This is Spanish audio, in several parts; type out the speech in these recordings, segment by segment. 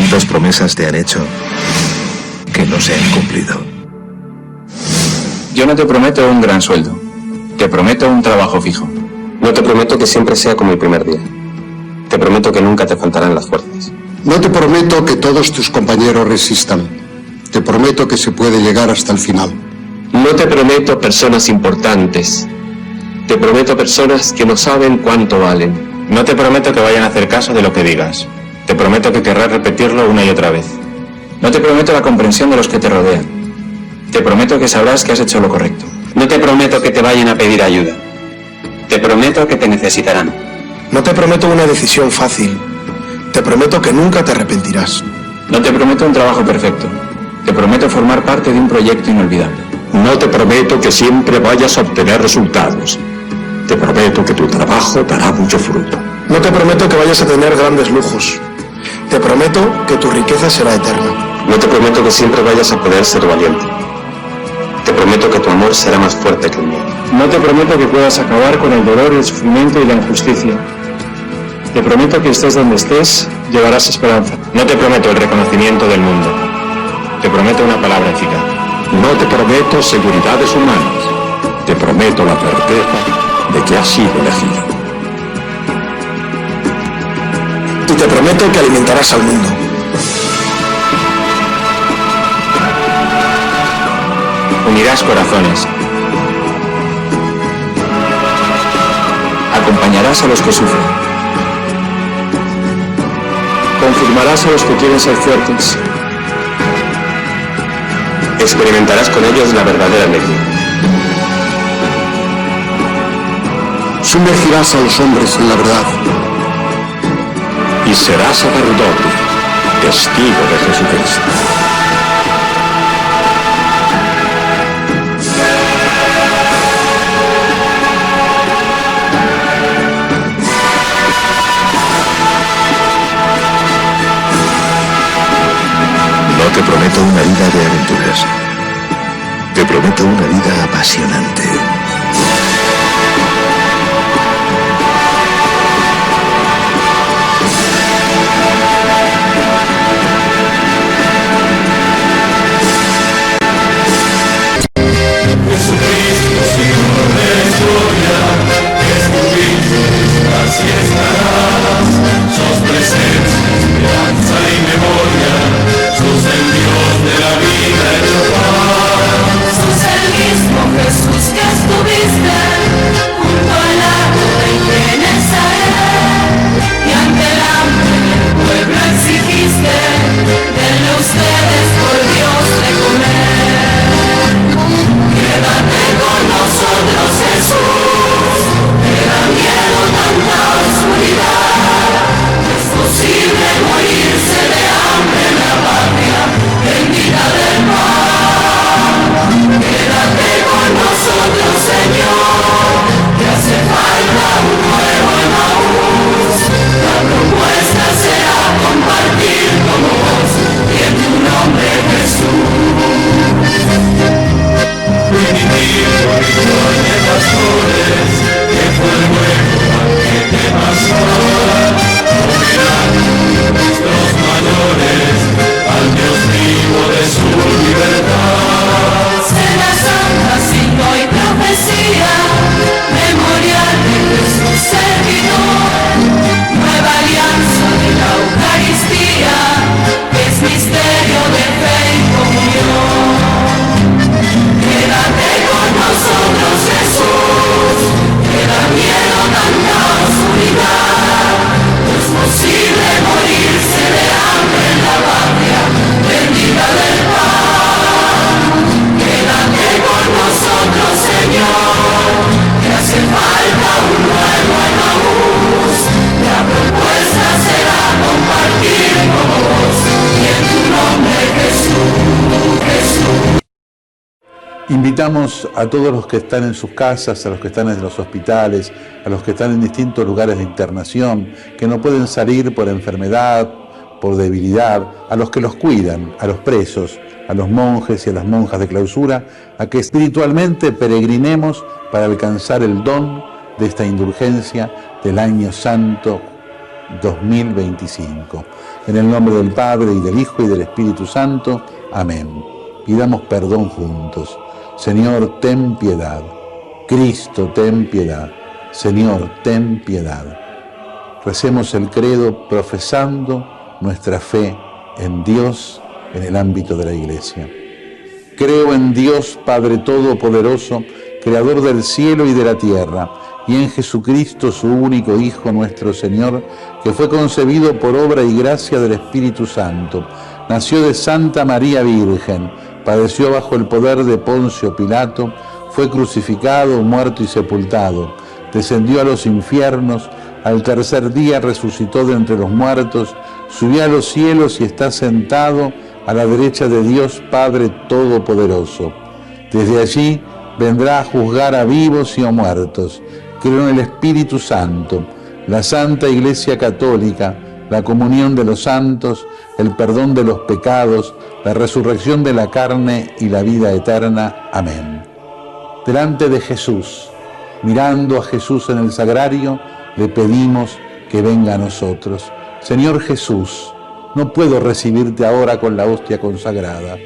¿Cuántas promesas te han hecho que no se han cumplido? Yo no te prometo un gran sueldo. Te prometo un trabajo fijo. No te prometo que siempre sea como el primer día. Te prometo que nunca te faltarán las fuerzas. No te prometo que todos tus compañeros resistan. Te prometo que se puede llegar hasta el final. No te prometo personas importantes. Te prometo personas que no saben cuánto valen. No te prometo que vayan a hacer caso de lo que digas. Te prometo que querrás repetirlo una y otra vez. No te prometo la comprensión de los que te rodean. Te prometo que sabrás que has hecho lo correcto. No te prometo que te vayan a pedir ayuda. Te prometo que te necesitarán. No te prometo una decisión fácil. Te prometo que nunca te arrepentirás. No te prometo un trabajo perfecto. Te prometo formar parte de un proyecto inolvidable. No te prometo que siempre vayas a obtener resultados. Te prometo que tu trabajo dará mucho fruto. No te prometo que vayas a tener grandes lujos. Te prometo que tu riqueza será eterna. No te prometo que siempre vayas a poder ser valiente. Te prometo que tu amor será más fuerte que el mío. No te prometo que puedas acabar con el dolor, el sufrimiento y la injusticia. Te prometo que estés donde estés, llevarás esperanza. No te prometo el reconocimiento del mundo. Te prometo una palabra eficaz. No te prometo seguridades humanas. Te prometo la certeza de que has sido elegido. Y te prometo que alimentarás al mundo. Unirás corazones. Acompañarás a los que sufren. Confirmarás a los que quieren ser fuertes. Experimentarás con ellos la verdadera alegría. Sumergirás a los hombres en la verdad. Y serás sacerdote, testigo de Jesucristo. No te prometo una vida de aventuras. Te prometo una vida apasionante. Invitamos a todos los que están en sus casas, a los que están en los hospitales, a los que están en distintos lugares de internación, que no pueden salir por enfermedad, por debilidad, a los que los cuidan, a los presos, a los monjes y a las monjas de clausura, a que espiritualmente peregrinemos para alcanzar el don de esta indulgencia del año santo 2025. En el nombre del Padre, y del Hijo, y del Espíritu Santo. Amén. Pidamos perdón juntos. Señor, ten piedad. Cristo, ten piedad. Señor, ten piedad. Recemos el credo profesando nuestra fe en Dios en el ámbito de la Iglesia. Creo en Dios Padre Todopoderoso, Creador del cielo y de la tierra, y en Jesucristo, su único Hijo, nuestro Señor, que fue concebido por obra y gracia del Espíritu Santo. Nació de Santa María Virgen, padeció bajo el poder de Poncio Pilato, fue crucificado, muerto y sepultado, descendió a los infiernos, al tercer día resucitó de entre los muertos, subió a los cielos y está sentado a la derecha de Dios Padre Todopoderoso. Desde allí vendrá a juzgar a vivos y a muertos. Creo en el Espíritu Santo, la Santa Iglesia Católica, la comunión de los santos, el perdón de los pecados, la resurrección de la carne y la vida eterna. Amén. Delante de Jesús, mirando a Jesús en el sagrario, le pedimos que venga a nosotros. Señor Jesús, no puedo recibirte ahora con la hostia consagrada,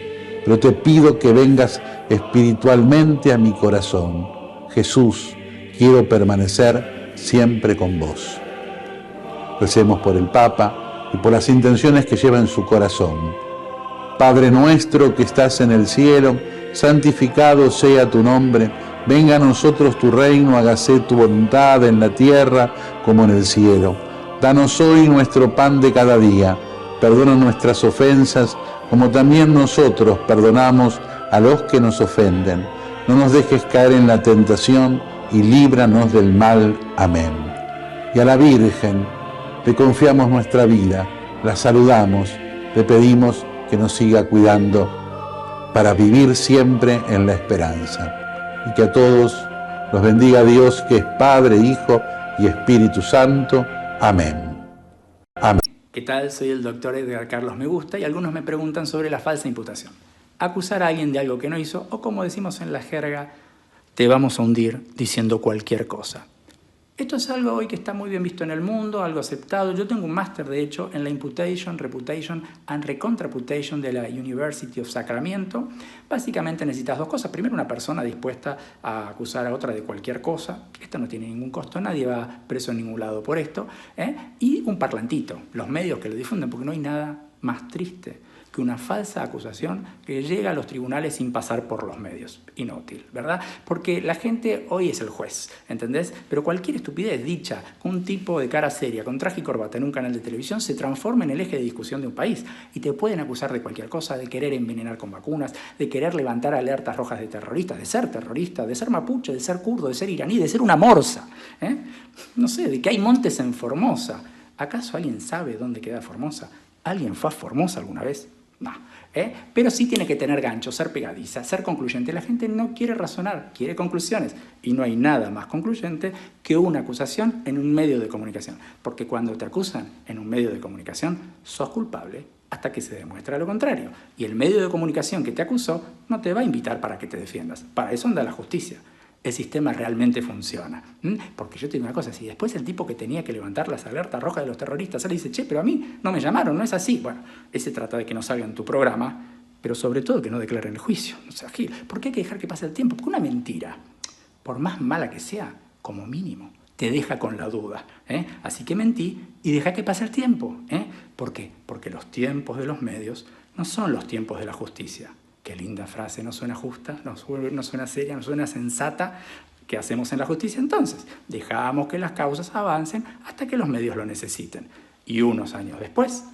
pero te pido que vengas espiritualmente a mi corazón. Jesús, quiero permanecer siempre con vos. Recemos por el Papa y por las intenciones que lleva en su corazón. Padre nuestro que estás en el cielo, santificado sea tu nombre. Venga a nosotros tu reino, hágase tu voluntad en la tierra como en el cielo. Danos hoy nuestro pan de cada día. Perdona nuestras ofensas, como también nosotros perdonamos a los que nos ofenden. No nos dejes caer en la tentación y líbranos del mal. Amén. Y a la Virgen le confiamos nuestra vida, la saludamos, le pedimos que nos siga cuidando para vivir siempre en la esperanza. Y que a todos los bendiga Dios, que es Padre, Hijo y Espíritu Santo. Amén. Amén. ¿Qué tal? Soy el doctor Edgar Carlos Me Gusta y algunos me preguntan sobre la falsa imputación. Acusar a alguien de algo que no hizo o, como decimos en la jerga, te vamos a hundir diciendo cualquier cosa. Esto es algo hoy que está muy bien visto en el mundo, algo aceptado. Yo tengo un máster, de hecho, en la Imputation, Reputation and Recontraputation de la University of Sacramento. Básicamente necesitas dos cosas. Primero, una persona dispuesta a acusar a otra de cualquier cosa. Esto no tiene ningún costo, nadie va preso en ningún lado por esto. Y un parlantito, los medios que lo difunden, porque no hay nada más triste que una falsa acusación que llega a los tribunales sin pasar por los medios. Inútil, ¿verdad? Porque la gente hoy es el juez, ¿entendés? Pero cualquier estupidez dicha con un tipo de cara seria, con traje y corbata en un canal de televisión, se transforma en el eje de discusión de un país. Y te pueden acusar de cualquier cosa, de querer envenenar con vacunas, de querer levantar alertas rojas de terroristas, de ser mapuche, de ser kurdo, de ser iraní, de ser una morsa. No sé, de que hay montes en Formosa. ¿Acaso alguien sabe dónde queda Formosa? ¿Alguien fue a Formosa alguna vez? No, pero sí tiene que tener gancho, ser pegadiza, ser concluyente. La gente no quiere razonar, quiere conclusiones. Y no hay nada más concluyente que una acusación en un medio de comunicación. Porque cuando te acusan en un medio de comunicación, sos culpable hasta que se demuestre lo contrario. Y el medio de comunicación que te acusó no te va a invitar para que te defiendas. Para eso anda la justicia. El sistema realmente funciona. Porque yo te digo una cosa, si después el tipo que tenía que levantar las alertas rojas de los terroristas sale y dice, che, pero a mí no me llamaron, no es así. Bueno, ese trata de que no salga en tu programa, pero sobre todo que no declaren el juicio. No sea Gil. ¿Por qué hay que dejar que pase el tiempo? Porque una mentira, por más mala que sea, como mínimo, te deja con la duda. Así que mentí y deja que pase el tiempo. ¿Por qué? Porque los tiempos de los medios no son los tiempos de la justicia. Qué linda frase, no suena justa, no suena seria, no suena sensata. ¿Qué hacemos en la justicia entonces? Dejamos que las causas avancen hasta que los medios lo necesiten. Y unos años después,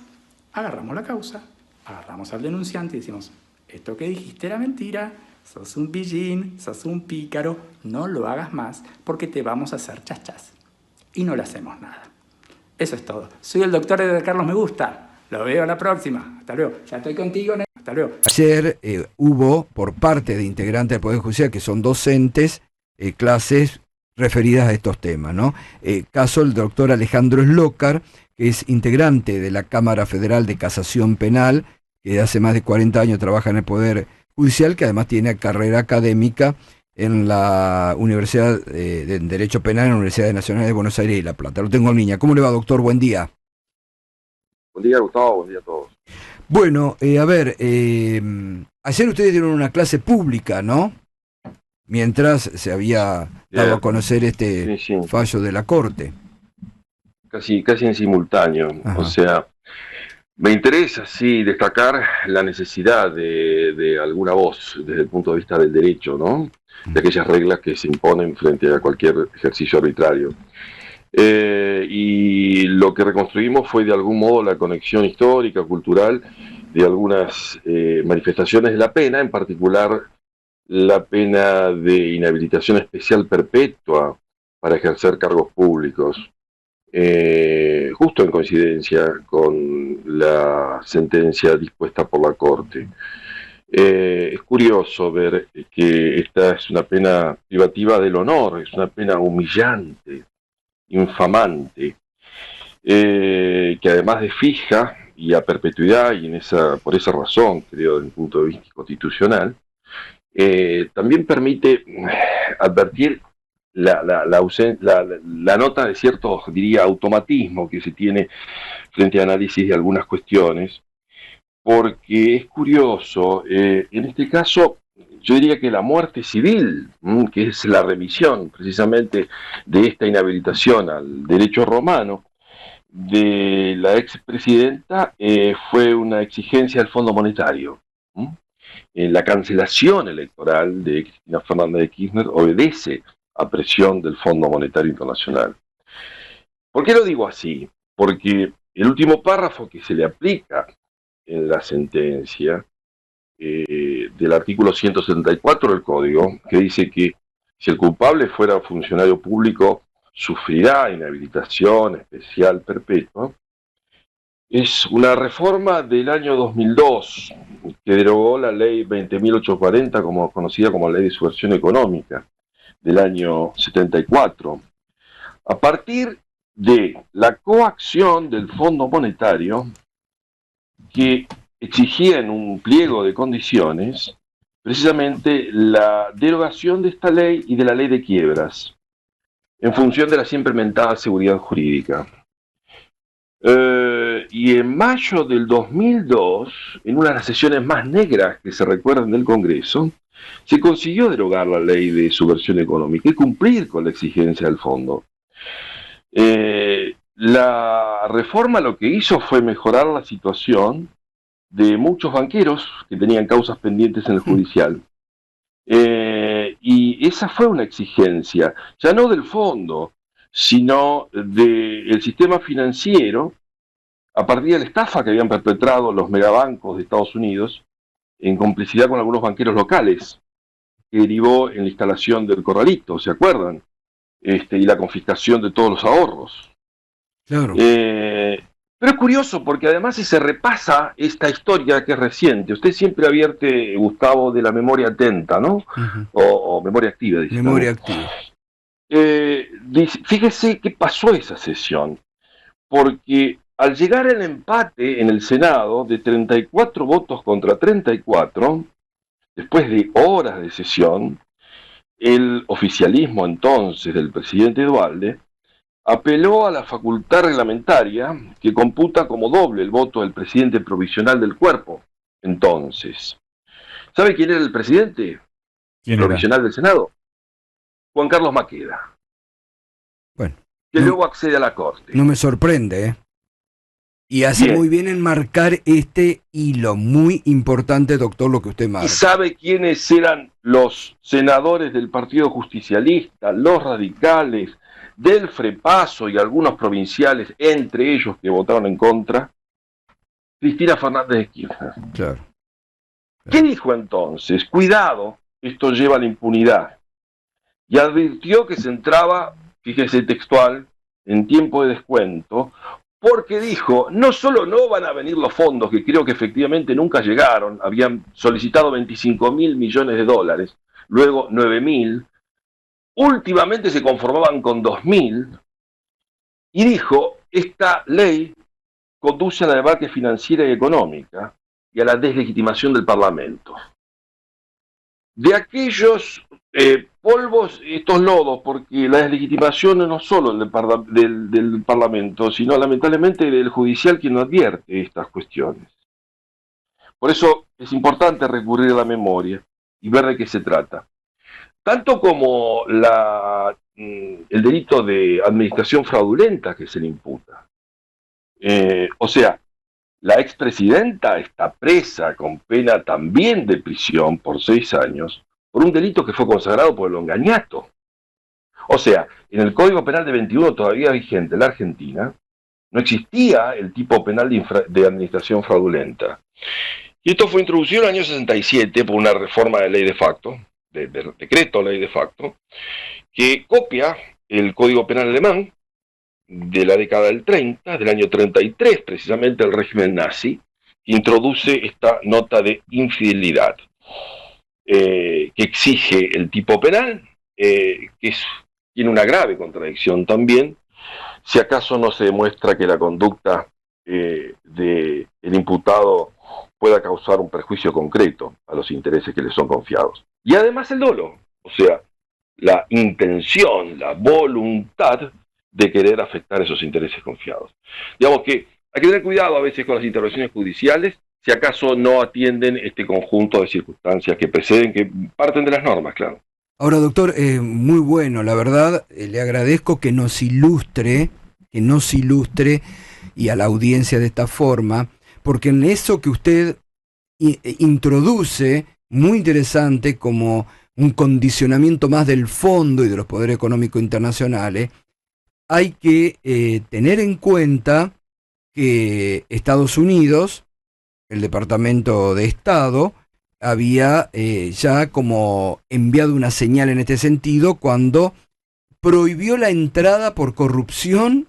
agarramos la causa, agarramos al denunciante y decimos, esto que dijiste era mentira, sos un pillín, sos un pícaro, no lo hagas más porque te vamos a hacer chachas. Y no le hacemos nada. Eso es todo. Soy el doctor Edgar Carlos Me Gusta. Lo veo a la próxima. Hasta luego. Ya estoy contigo. Hasta luego. Ayer hubo, por parte de integrantes del Poder Judicial, que son docentes, clases referidas a estos temas, ¿no? Caso el doctor Alejandro Slócar, que es integrante de la Cámara Federal de Casación Penal, que hace más de 40 años trabaja en el Poder Judicial, que además tiene carrera académica en la Universidad de Derecho Penal, en la Universidad Nacional de Buenos Aires y La Plata. Lo tengo en línea. ¿Cómo le va, doctor? Buen día. Buen día, Gustavo, buen día a todos. Bueno, a ver, ayer ustedes dieron una clase pública, ¿no? Mientras se había dado a conocer este fallo de la Corte. Casi en simultáneo. Ajá. O sea, me interesa, sí, destacar la necesidad de alguna voz desde el punto de vista del derecho, ¿no? De aquellas reglas que se imponen frente a cualquier ejercicio arbitrario. Y lo que reconstruimos fue de algún modo la conexión histórica, cultural, de algunas manifestaciones de la pena, en particular la pena de inhabilitación especial perpetua para ejercer cargos públicos, justo en coincidencia con la sentencia dispuesta por la Corte. Es curioso ver que esta es una pena privativa del honor, es una pena humillante, infamante, que además de fija y a perpetuidad, y por esa razón, creo, desde el punto de vista constitucional, también permite advertir la nota de cierto, diría, automatismo que se tiene frente a análisis de algunas cuestiones, porque es curioso, en este caso, yo diría que la muerte civil, que es la remisión precisamente de esta inhabilitación al derecho romano de la expresidenta, fue una exigencia del Fondo Monetario. La cancelación electoral de Cristina Fernández de Kirchner obedece a presión del Fondo Monetario Internacional. ¿Por qué lo digo así? Porque el último párrafo que se le aplica en la sentencia del artículo 174 del Código, que dice que si el culpable fuera funcionario público, sufrirá inhabilitación especial perpetua, es una reforma del año 2002 que derogó la ley 20.840, conocida como ley de subversión económica, del año 74. A partir de la coacción del Fondo Monetario, que exigía en un pliego de condiciones precisamente la derogación de esta ley y de la ley de quiebras, en función de la siempre mentada seguridad jurídica. Y en mayo del 2002, en una de las sesiones más negras que se recuerdan del Congreso, se consiguió derogar la ley de subversión económica y cumplir con la exigencia del fondo. La reforma lo que hizo fue mejorar la situación de muchos banqueros que tenían causas pendientes en el judicial. Y esa fue una exigencia, ya no del fondo, sino del sistema financiero, a partir de la estafa que habían perpetrado los megabancos de Estados Unidos, en complicidad con algunos banqueros locales, que derivó en la instalación del corralito, ¿se acuerdan? Y la confiscación de todos los ahorros. Claro. Pero es curioso porque además si se repasa esta historia que es reciente, usted siempre advierte, Gustavo, de la memoria atenta, ¿no? Uh-huh. O memoria activa, dice. Memoria activa. Fíjese qué pasó esa sesión, porque al llegar el empate en el Senado de 34 votos contra 34, después de horas de sesión, el oficialismo entonces del presidente Duhalde apeló a la facultad reglamentaria que computa como doble el voto del presidente provisional del cuerpo. Entonces, ¿sabe quién era el presidente provisional del Senado? Juan Carlos Maqueda. Bueno, que luego accede a la Corte. No me sorprende, ¿eh? Y hace muy bien en marcar este hilo muy importante, doctor, lo que usted marca. ¿Y sabe quiénes eran los senadores del Partido Justicialista, los radicales, del Frepaso y algunos provinciales, entre ellos que votaron en contra? Cristina Fernández de Kirchner. Claro. ¿Qué dijo entonces? Cuidado, esto lleva a la impunidad. Y advirtió que se entraba, fíjese textual, en tiempo de descuento, porque dijo, no solo no van a venir los fondos, que creo que efectivamente nunca llegaron, habían solicitado 25.000 millones de dólares, luego 9.000, últimamente se conformaban con 2.000, y dijo, esta ley conduce a la debacle financiera y económica y a la deslegitimación del Parlamento. De aquellos polvos, estos lodos, porque la deslegitimación no es solo del Parlamento, sino lamentablemente del judicial quien no advierte estas cuestiones. Por eso es importante recurrir a la memoria y ver de qué se trata. Tanto como el delito de administración fraudulenta que se le imputa. O sea, la expresidenta está presa con pena también de prisión por 6 años por un delito que fue consagrado por el Longaniato. O sea, en el Código Penal de 21 todavía vigente en la Argentina, no existía el tipo penal de administración fraudulenta. Y esto fue introducido en el año 67 por una reforma de ley de facto, de decreto ley de facto, que copia el Código Penal alemán de la década del 30, del año 33, precisamente el régimen nazi, que introduce esta nota de infidelidad, que exige el tipo penal, tiene una grave contradicción también, si acaso no se demuestra que la conducta del imputado pueda causar un perjuicio concreto a los intereses que le son confiados. Y además el dolo, o sea, la intención, la voluntad de querer afectar esos intereses confiados. Digamos que hay que tener cuidado a veces con las intervenciones judiciales, si acaso no atienden este conjunto de circunstancias que preceden, que parten de las normas, claro. Ahora, doctor, muy bueno, la verdad, le agradezco que nos ilustre y a la audiencia de esta forma, porque en eso que usted introduce, muy interesante, como un condicionamiento más del fondo y de los poderes económicos internacionales, hay que tener en cuenta que Estados Unidos, el Departamento de Estado, había ya como enviado una señal en este sentido cuando prohibió la entrada por corrupción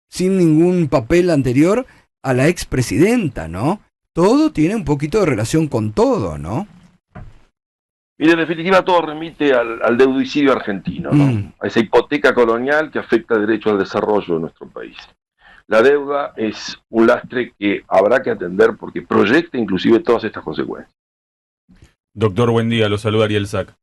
sin ningún papel anterior a la expresidenta, ¿no? Todo tiene un poquito de relación con todo, ¿no? Y en definitiva todo remite al deudicidio argentino, ¿no? A esa hipoteca colonial que afecta el derecho al desarrollo de nuestro país. La deuda es un lastre que habrá que atender porque proyecta inclusive todas estas consecuencias. Doctor, buen día, lo saluda Ariel Sack.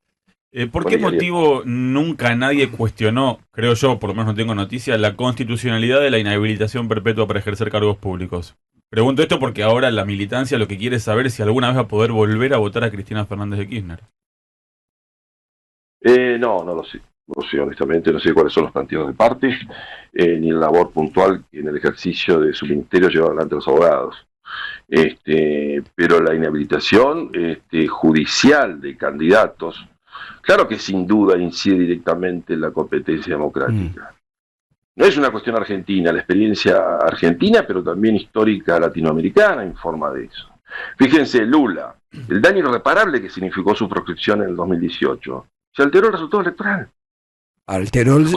¿Por qué motivo nunca nadie cuestionó, creo yo, por lo menos no tengo noticia, la constitucionalidad de la inhabilitación perpetua para ejercer cargos públicos? Pregunto esto porque ahora la militancia lo que quiere es saber si alguna vez va a poder volver a votar a Cristina Fernández de Kirchner. No lo sé. No sé, honestamente, no sé cuáles son los planteos de parte, ni la labor puntual que en el ejercicio de su ministerio lleva adelante los abogados. Pero la inhabilitación judicial de candidatos, claro que sin duda incide directamente en la competencia democrática. No es una cuestión argentina, la experiencia argentina, pero también histórica latinoamericana informa de eso. Fíjense, Lula, el daño irreparable que significó su proscripción en el 2018, se alteró el resultado electoral.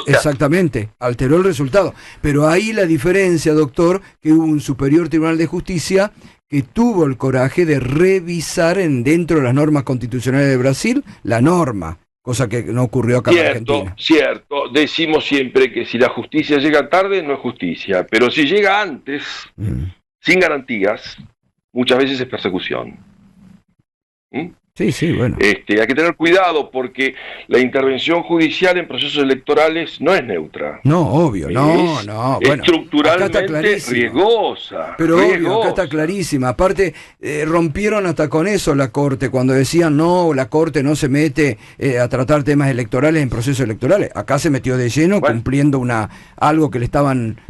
Exactamente, alteró el resultado. Pero ahí la diferencia, doctor, que hubo un Superior Tribunal de Justicia que tuvo el coraje de revisar dentro de las normas constitucionales de Brasil la norma, cosa que no ocurrió acá en Argentina. Cierto, decimos siempre que si la justicia llega tarde no es justicia, pero si llega antes, sin garantías, muchas veces es persecución. Sí, bueno. Hay que tener cuidado porque la intervención judicial en procesos electorales no es neutra. No, obvio, no. Bueno, estructuralmente riesgosa. Pero obvio, acá está clarísima. Aparte, rompieron hasta con eso la Corte, cuando decían, no, la Corte no se mete a tratar temas electorales en procesos electorales. Acá se metió de lleno, cumpliendo algo que le estaban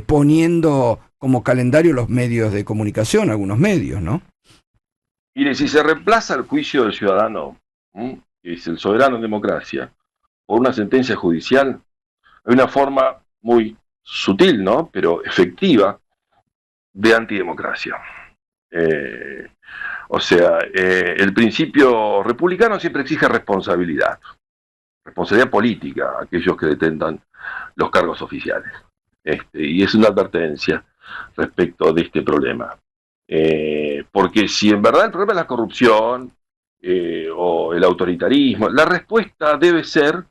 poniendo como calendario los medios de comunicación, algunos medios, ¿no? Mire, si se reemplaza el juicio del ciudadano, que es el soberano en democracia, por una sentencia judicial, hay una forma muy sutil, ¿no?, pero efectiva, de antidemocracia. El principio republicano siempre exige responsabilidad política a aquellos que detentan los cargos oficiales. Y es una advertencia respecto de este problema. Porque si en verdad el problema es la corrupción o el autoritarismo, la respuesta debe ser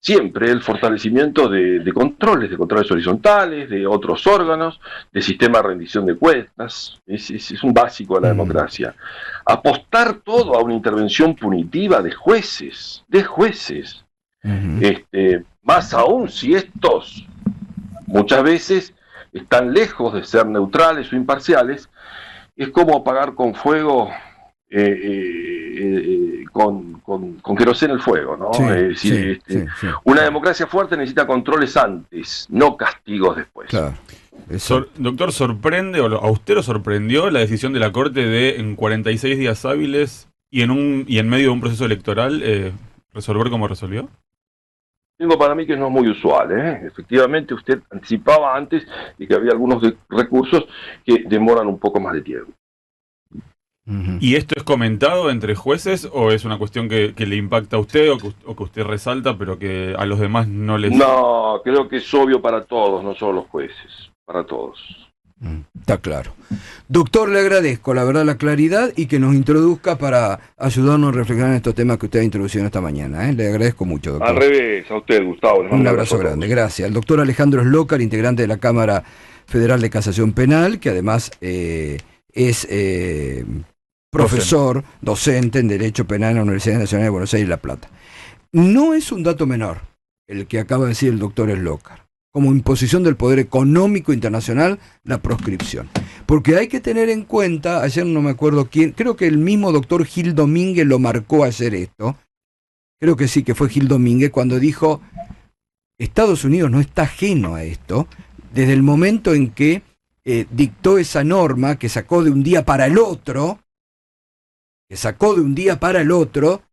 siempre el fortalecimiento de controles horizontales, de otros órganos, de sistema de rendición de cuentas. Es un básico de la democracia. Apostar todo a una intervención punitiva de jueces, más aún si estos muchas veces están lejos de ser neutrales o imparciales, es como apagar con fuego, con queroseno el fuego, ¿no? Sí, Es decir, una democracia fuerte necesita controles antes, no castigos después. Claro. Doctor, ¿sorprende o a usted lo sorprendió la decisión de la Corte de en 46 días hábiles y en medio de un proceso electoral resolver como resolvió? Tengo para mí que no es muy usual, ¿eh? Efectivamente, usted anticipaba antes de que había algunos recursos que demoran un poco más de tiempo. ¿Y esto es comentado entre jueces o es una cuestión que le impacta a usted o que usted resalta pero que a los demás no les... No, creo que es obvio para todos, no solo los jueces, para todos. Está claro. Doctor, le agradezco la verdad la claridad y que nos introduzca para ayudarnos a reflexionar en estos temas que usted ha introducido esta mañana. Le agradezco mucho, doctor. Al revés, a usted, Gustavo. Un abrazo grande, gracias. El doctor Alejandro Slokar, integrante de la Cámara Federal de Casación Penal, que además es profesor, docente en Derecho Penal en la Universidad Nacional de Buenos Aires y La Plata. No es un dato menor el que acaba de decir el doctor Slokar. Como imposición del poder económico internacional, la proscripción. Porque hay que tener en cuenta, ayer no me acuerdo quién, creo que el mismo doctor Gil Domínguez lo marcó ayer esto, creo que sí, que fue Gil Domínguez, cuando dijo, Estados Unidos no está ajeno a esto, desde el momento en que dictó esa norma que sacó de un día para el otro,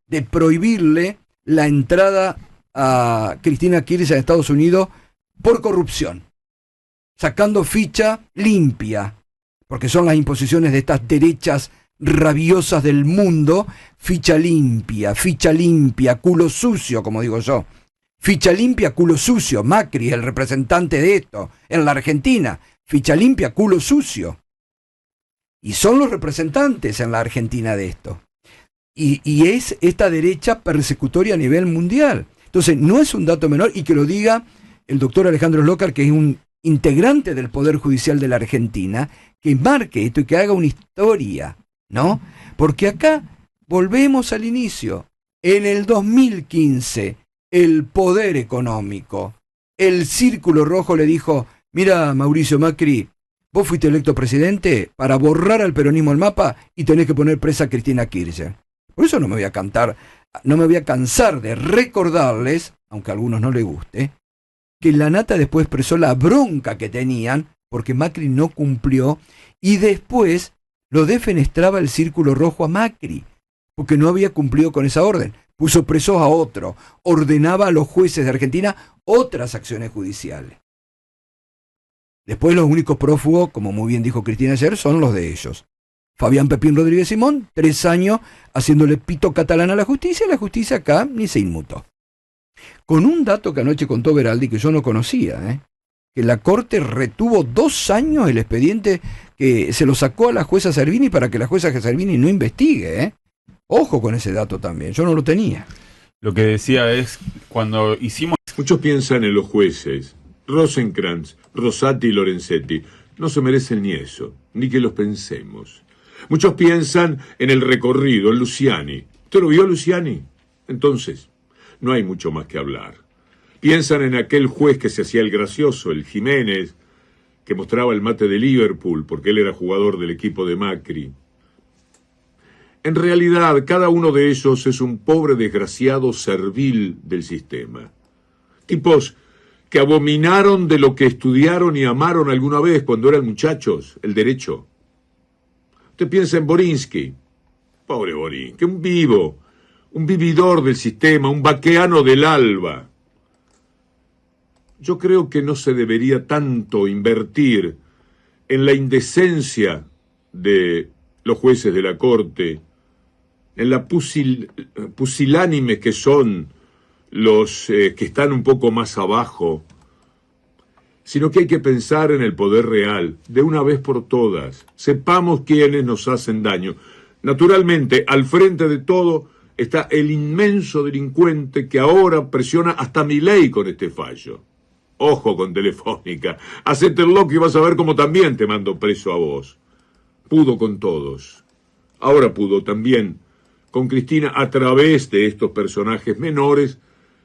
de prohibirle la entrada a Cristina Kirchner a Estados Unidos por corrupción, sacando ficha limpia, porque son las imposiciones de estas derechas rabiosas del mundo, ficha limpia, culo sucio, como digo yo. Ficha limpia, culo sucio. Macri es el representante de esto en la Argentina. Ficha limpia, culo sucio. Y son los representantes en la Argentina de esto. Y es esta derecha persecutoria a nivel mundial. Entonces, no es un dato menor y que lo diga el doctor Alejandro Slokar, que es un integrante del Poder Judicial de la Argentina, que marque esto y que haga una historia, ¿no? Porque acá volvemos al inicio. En el 2015, el poder económico, el Círculo Rojo le dijo, mira, Mauricio Macri, vos fuiste electo presidente para borrar al peronismo del mapa y tenés que poner presa a Cristina Kirchner. Por eso no me voy a cansar de recordarles, aunque a algunos no les guste, que la Nata después expresó la bronca que tenían porque Macri no cumplió y después lo defenestraba el Círculo Rojo a Macri porque no había cumplido con esa orden. Puso presos a otro, ordenaba a los jueces de Argentina otras acciones judiciales. Después los únicos prófugos, como muy bien dijo Cristina ayer, son los de ellos. Fabián Pepín Rodríguez Simón, 3 años haciéndole pito catalán a la justicia y la justicia acá ni se inmutó. Con un dato que anoche contó Beraldi que yo no conocía, que la Corte retuvo 2 años el expediente que se lo sacó a la jueza Servini para que la jueza Servini no investigue. Ojo con ese dato también, yo no lo tenía. Lo que decía es, cuando hicimos... Muchos piensan en los jueces, Rosenkrantz, Rosati y Lorenzetti. No se merecen ni eso, ni que los pensemos. Muchos piensan en el recorrido, en Luciani. ¿Usted lo vio, Luciani? Entonces, no hay mucho más que hablar. Piensan en aquel juez que se hacía el gracioso, el Jiménez, que mostraba el mate de Liverpool porque él era jugador del equipo de Macri. En realidad, cada uno de ellos es un pobre desgraciado servil del sistema. Tipos que abominaron de lo que estudiaron y amaron alguna vez cuando eran muchachos, el derecho. Usted piensa en Borinsky. Pobre Borinsky, un vivo, un vividor del sistema, un vaqueano del alba. Yo creo que no se debería tanto invertir en la indecencia de los jueces de la Corte, en la pusilánimes que son los que están un poco más abajo, sino que hay que pensar en el poder real, de una vez por todas. Sepamos quiénes nos hacen daño. Naturalmente, al frente de todo está el inmenso delincuente que ahora presiona hasta Milei con este fallo. Ojo con Telefónica, hacete el loco y vas a ver cómo también te mando preso a vos. Pudo con todos. Ahora pudo también con Cristina a través de estos personajes menores,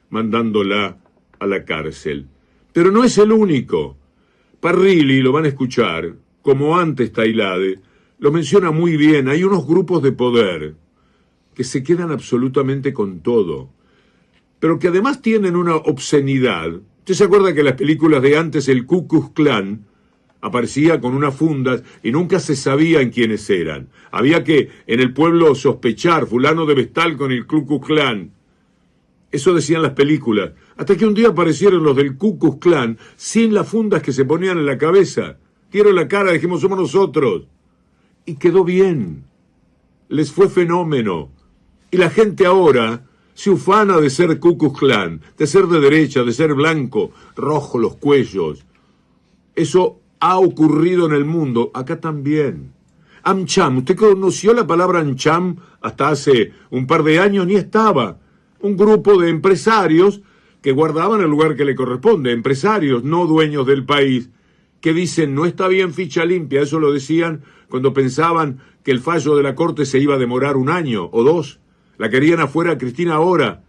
mandándola a la cárcel. Pero no es el único. Parrilli, lo van a escuchar, como antes Tailade, lo menciona muy bien. Hay unos grupos de poder que se quedan absolutamente con todo, pero que además tienen una obscenidad. ¿Usted se acuerda que en las películas de antes el Ku Klux Klan aparecía con unas fundas y nunca se sabían quiénes eran? Había que en el pueblo sospechar, fulano debe estar con el Ku Klux Klan. Eso decían las películas. Hasta que un día aparecieron los del Ku Klux Klan sin las fundas que se ponían en la cabeza. Dieron la cara, dijimos, somos nosotros. Y quedó bien. Les fue fenómeno. Y la gente ahora se ufana de ser Ku Klux Klan, de ser de derecha, de ser blanco, rojo los cuellos. Eso ha ocurrido en el mundo, acá también. AmCham, ¿usted conoció la palabra AmCham hasta hace un par de años? Ni estaba. Un grupo de empresarios que guardaban el lugar que le corresponde, empresarios, no dueños del país, que dicen, no está bien ficha limpia. Eso lo decían cuando pensaban que el fallo de la Corte se iba a demorar 1 año o 2. La querían afuera a Cristina ahora.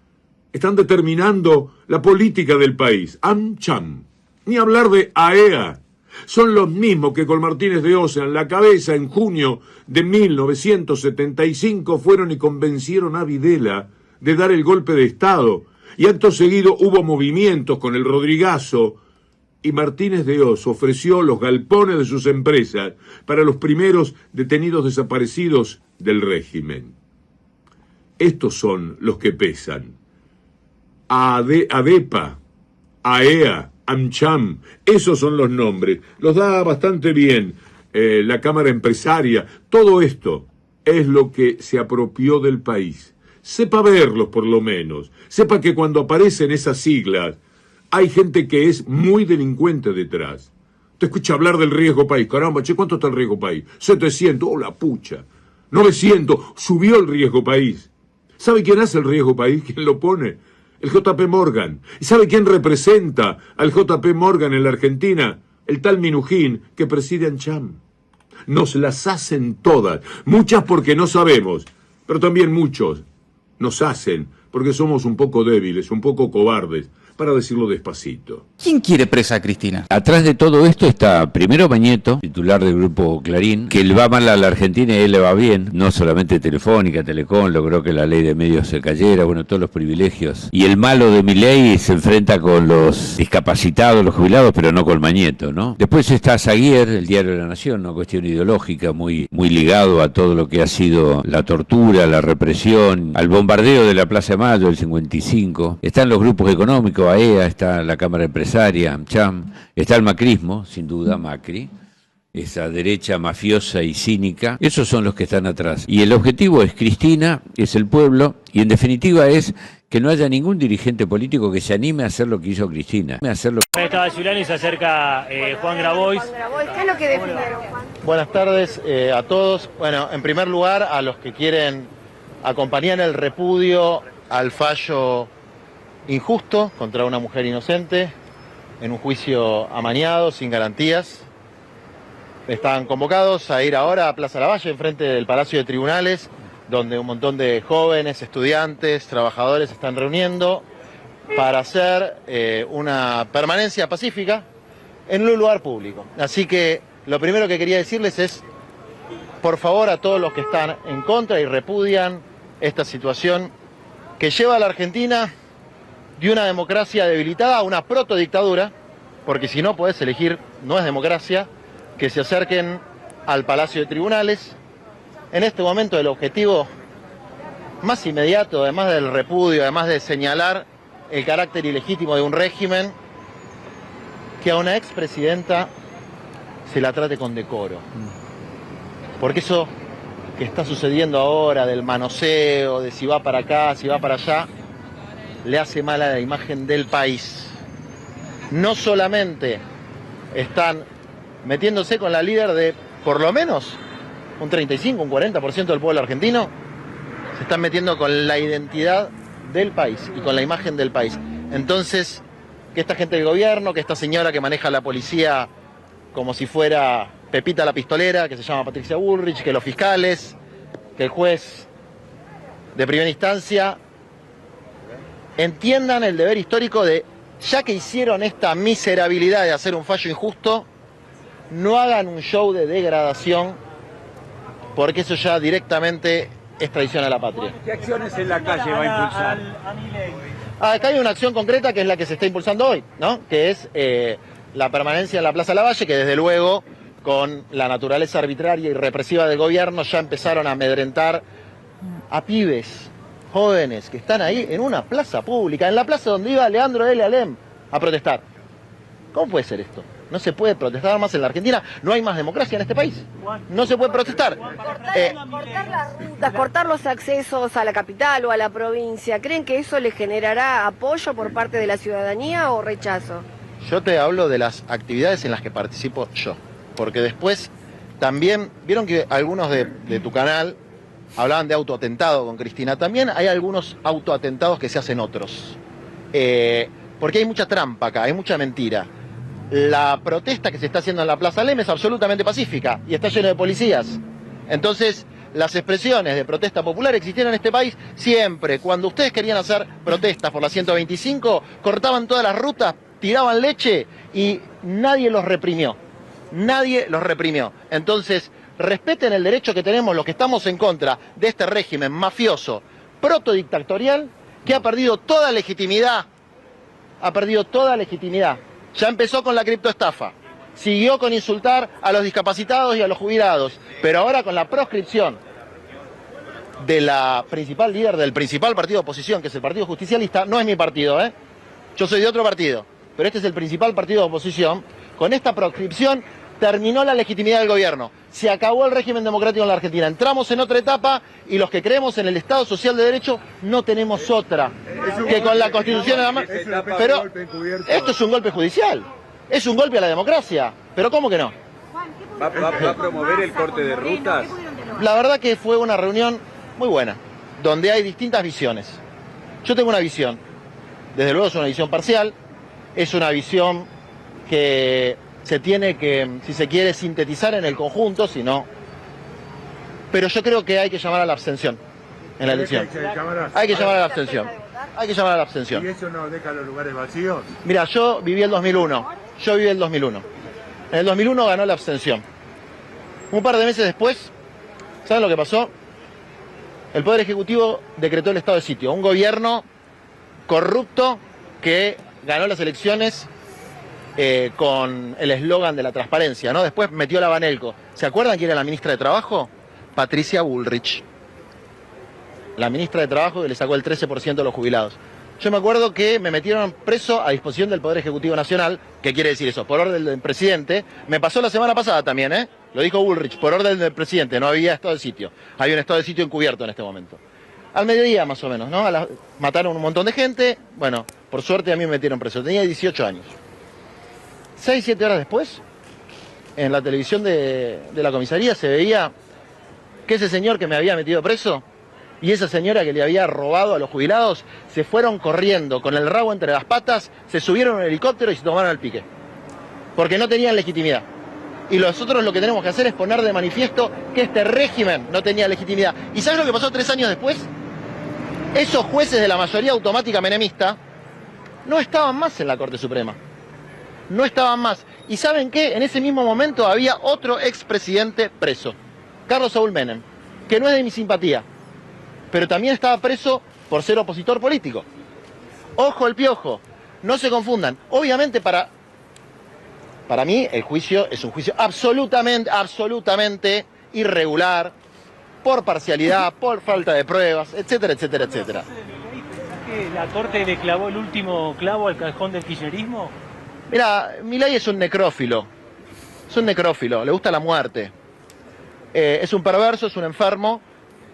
Están determinando la política del país. AmCham. Ni hablar de AEA. Son los mismos que con Martínez de Osa en la cabeza en junio de 1975 fueron y convencieron a Videla de dar el golpe de Estado. Y acto seguido hubo movimientos con el Rodrigazo y Martínez de Oz ofreció los galpones de sus empresas para los primeros detenidos desaparecidos del régimen. Estos son los que pesan. ADEPA, AEA, AmCham, esos son los nombres. Los da bastante bien la Cámara Empresaria. Todo esto es lo que se apropió del país. Sepa verlos por lo menos. Sepa que cuando aparecen esas siglas hay gente que es muy delincuente detrás. Te escucha hablar del riesgo país. Caramba, che, ¿cuánto está el riesgo país? 700, oh la pucha. 900, subió el riesgo país. ¿Sabe quién hace el riesgo país? ¿Quién lo pone? El JP Morgan. ¿Y sabe quién representa al JP Morgan en la Argentina? El tal Minujín que preside AmCham. Nos las hacen todas. Muchas porque no sabemos, pero también muchos nos hacen porque somos un poco débiles, un poco cobardes, para decirlo despacito. ¿Quién quiere presa a Cristina? Atrás de todo esto está primero Bañeto, titular del grupo Clarín, que le va mal a la Argentina y a él le va bien, no solamente Telefónica, Telecom, logró que la ley de medios se cayera, bueno, todos los privilegios. Y el malo de Milei se enfrenta con los discapacitados, los jubilados, pero no con Bañeto, ¿no? Después está Zaguier, el Diario de la Nación, una cuestión ideológica muy ligado a todo lo que ha sido la tortura, la represión, al bombardeo de la Plaza de Mayo del 55. Están los grupos económicos, AEA, está la Cámara Empresaria, AmCham, está el macrismo, sin duda, Macri, esa derecha mafiosa y cínica. Esos son los que están atrás. Y el objetivo es Cristina, es el pueblo, y en definitiva es que no haya ningún dirigente político que se anime a hacer lo que hizo Cristina. Estaba Giuliani y se acerca Juan Grabois. ¿Qué es lo que defendieron, Juan? Buenas tardes a todos. Bueno, en primer lugar, a los que quieren acompañar el repudio al fallo injusto contra una mujer inocente en un juicio amañado, sin garantías. Están convocados a ir ahora a Plaza Lavalle, enfrente del Palacio de Tribunales, donde un montón de jóvenes, estudiantes, trabajadores se están reuniendo para hacer una permanencia pacífica en un lugar público. Así que lo primero que quería decirles es, por favor, a todos los que están en contra y repudian esta situación que lleva a la Argentina de una democracia debilitada a una protodictadura, porque si no podés elegir, no es democracia, que se acerquen al Palacio de Tribunales. En este momento el objetivo más inmediato, además del repudio, además de señalar el carácter ilegítimo de un régimen, que a una expresidenta se la trate con decoro. Porque eso que está sucediendo ahora del manoseo, de si va para acá, si va para allá, le hace mal a la imagen del país. No solamente están metiéndose con la líder de por lo menos un 35, un 40% del pueblo argentino, se están metiendo con la identidad del país y con la imagen del país. Entonces, que esta gente del gobierno, que esta señora que maneja la policía como si fuera Pepita la pistolera, que se llama Patricia Bullrich, que los fiscales, que el juez de primera instancia, entiendan el deber histórico de, ya que hicieron esta miserabilidad de hacer un fallo injusto, no hagan un show de degradación, porque eso ya directamente es traición a la patria. ¿Qué acciones en la calle va a impulsar? Acá hay una acción concreta que es la que se está impulsando hoy, ¿no? Que es la permanencia en la Plaza Lavalle, que desde luego, con la naturaleza arbitraria y represiva del gobierno, ya empezaron a amedrentar a pibes, jóvenes, que están ahí en una plaza pública, en la plaza donde iba Leandro L. Alem a protestar. ¿Cómo puede ser esto? No se puede protestar más en la Argentina, no hay más democracia en este país. No se puede protestar. Cortar las rutas, cortar los accesos a la capital o a la provincia, ¿creen que eso le generará apoyo por parte de la ciudadanía o rechazo? Yo te hablo de las actividades en las que participo yo, porque después también, vieron que algunos de tu canal hablaban de autoatentado con Cristina, también hay algunos autoatentados que se hacen otros, porque hay mucha trampa acá, hay mucha mentira. La protesta que se está haciendo en la Plaza Alem es absolutamente pacífica y está lleno de policías. Entonces, las expresiones de protesta popular existieron en este país siempre. Cuando ustedes querían hacer protestas por la 125, cortaban todas las rutas, tiraban leche y nadie los reprimió. Nadie los reprimió. Entonces, respeten el derecho que tenemos los que estamos en contra de este régimen mafioso, protodictatorial, que ha perdido toda legitimidad. Ha perdido toda legitimidad. Ya empezó con la criptoestafa, siguió con insultar a los discapacitados y a los jubilados, pero ahora con la proscripción de la principal líder del principal partido de oposición, que es el Partido Justicialista, no es mi partido, yo soy de otro partido, pero este es el principal partido de oposición. Con esta proscripción terminó la legitimidad del gobierno, se acabó el régimen democrático en la Argentina, entramos en otra etapa y los que creemos en el Estado Social de Derecho no tenemos otra que con la Constitución en la mano. Pero esto es un golpe judicial, es un golpe a la democracia, pero ¿cómo que no? ¿Va a promover el corte de rutas? La verdad que fue una reunión muy buena, donde hay distintas visiones. Yo tengo una visión, desde luego es una visión parcial, es una visión que se tiene que, si se quiere, sintetizar en el conjunto, si no. Pero yo creo que hay que llamar a la abstención en la elección. Hay que llamar a la abstención. Hay que llamar a la abstención. ¿Y eso no deja los lugares vacíos? Mira, yo viví el 2001. En el 2001 ganó la abstención. Un par de meses después, ¿saben lo que pasó? El Poder Ejecutivo decretó el estado de sitio. Un gobierno corrupto que ganó las elecciones con el eslogan de la transparencia, ¿no? Después metió la Banelco. ¿Se acuerdan quién era la ministra de Trabajo? Patricia Bullrich. La ministra de Trabajo que le sacó el 13% de los jubilados. Yo me acuerdo que me metieron preso a disposición del Poder Ejecutivo Nacional. ¿Qué quiere decir eso? Por orden del presidente. Me pasó la semana pasada también, Lo dijo Bullrich, por orden del presidente. No había estado de sitio. Había un estado de sitio encubierto en este momento. Al mediodía más o menos, ¿no? Mataron un montón de gente. Bueno, por suerte a mí me metieron preso. Tenía 18 años. 6, 7 horas después, en la televisión de la comisaría se veía que ese señor que me había metido preso y esa señora que le había robado a los jubilados se fueron corriendo con el rabo entre las patas, se subieron a un helicóptero y se tomaron el pique. Porque no tenían legitimidad. Y nosotros lo que tenemos que hacer es poner de manifiesto que este régimen no tenía legitimidad. ¿Y sabes lo que pasó 3 años después? Esos jueces de la mayoría automática menemista no estaban más en la Corte Suprema. No estaban más. ¿Y saben qué? En ese mismo momento había otro expresidente preso, Carlos Saúl Menem, que no es de mi simpatía, pero también estaba preso por ser opositor político. Ojo el piojo, no se confundan. Obviamente para mí el juicio es un juicio absolutamente irregular, por parcialidad, por falta de pruebas, etcétera, etcétera, etcétera. ¿La Corte le clavó el último clavo al cajón del kirchnerismo? Mira, Milei es un necrófilo, le gusta la muerte, es un perverso, es un enfermo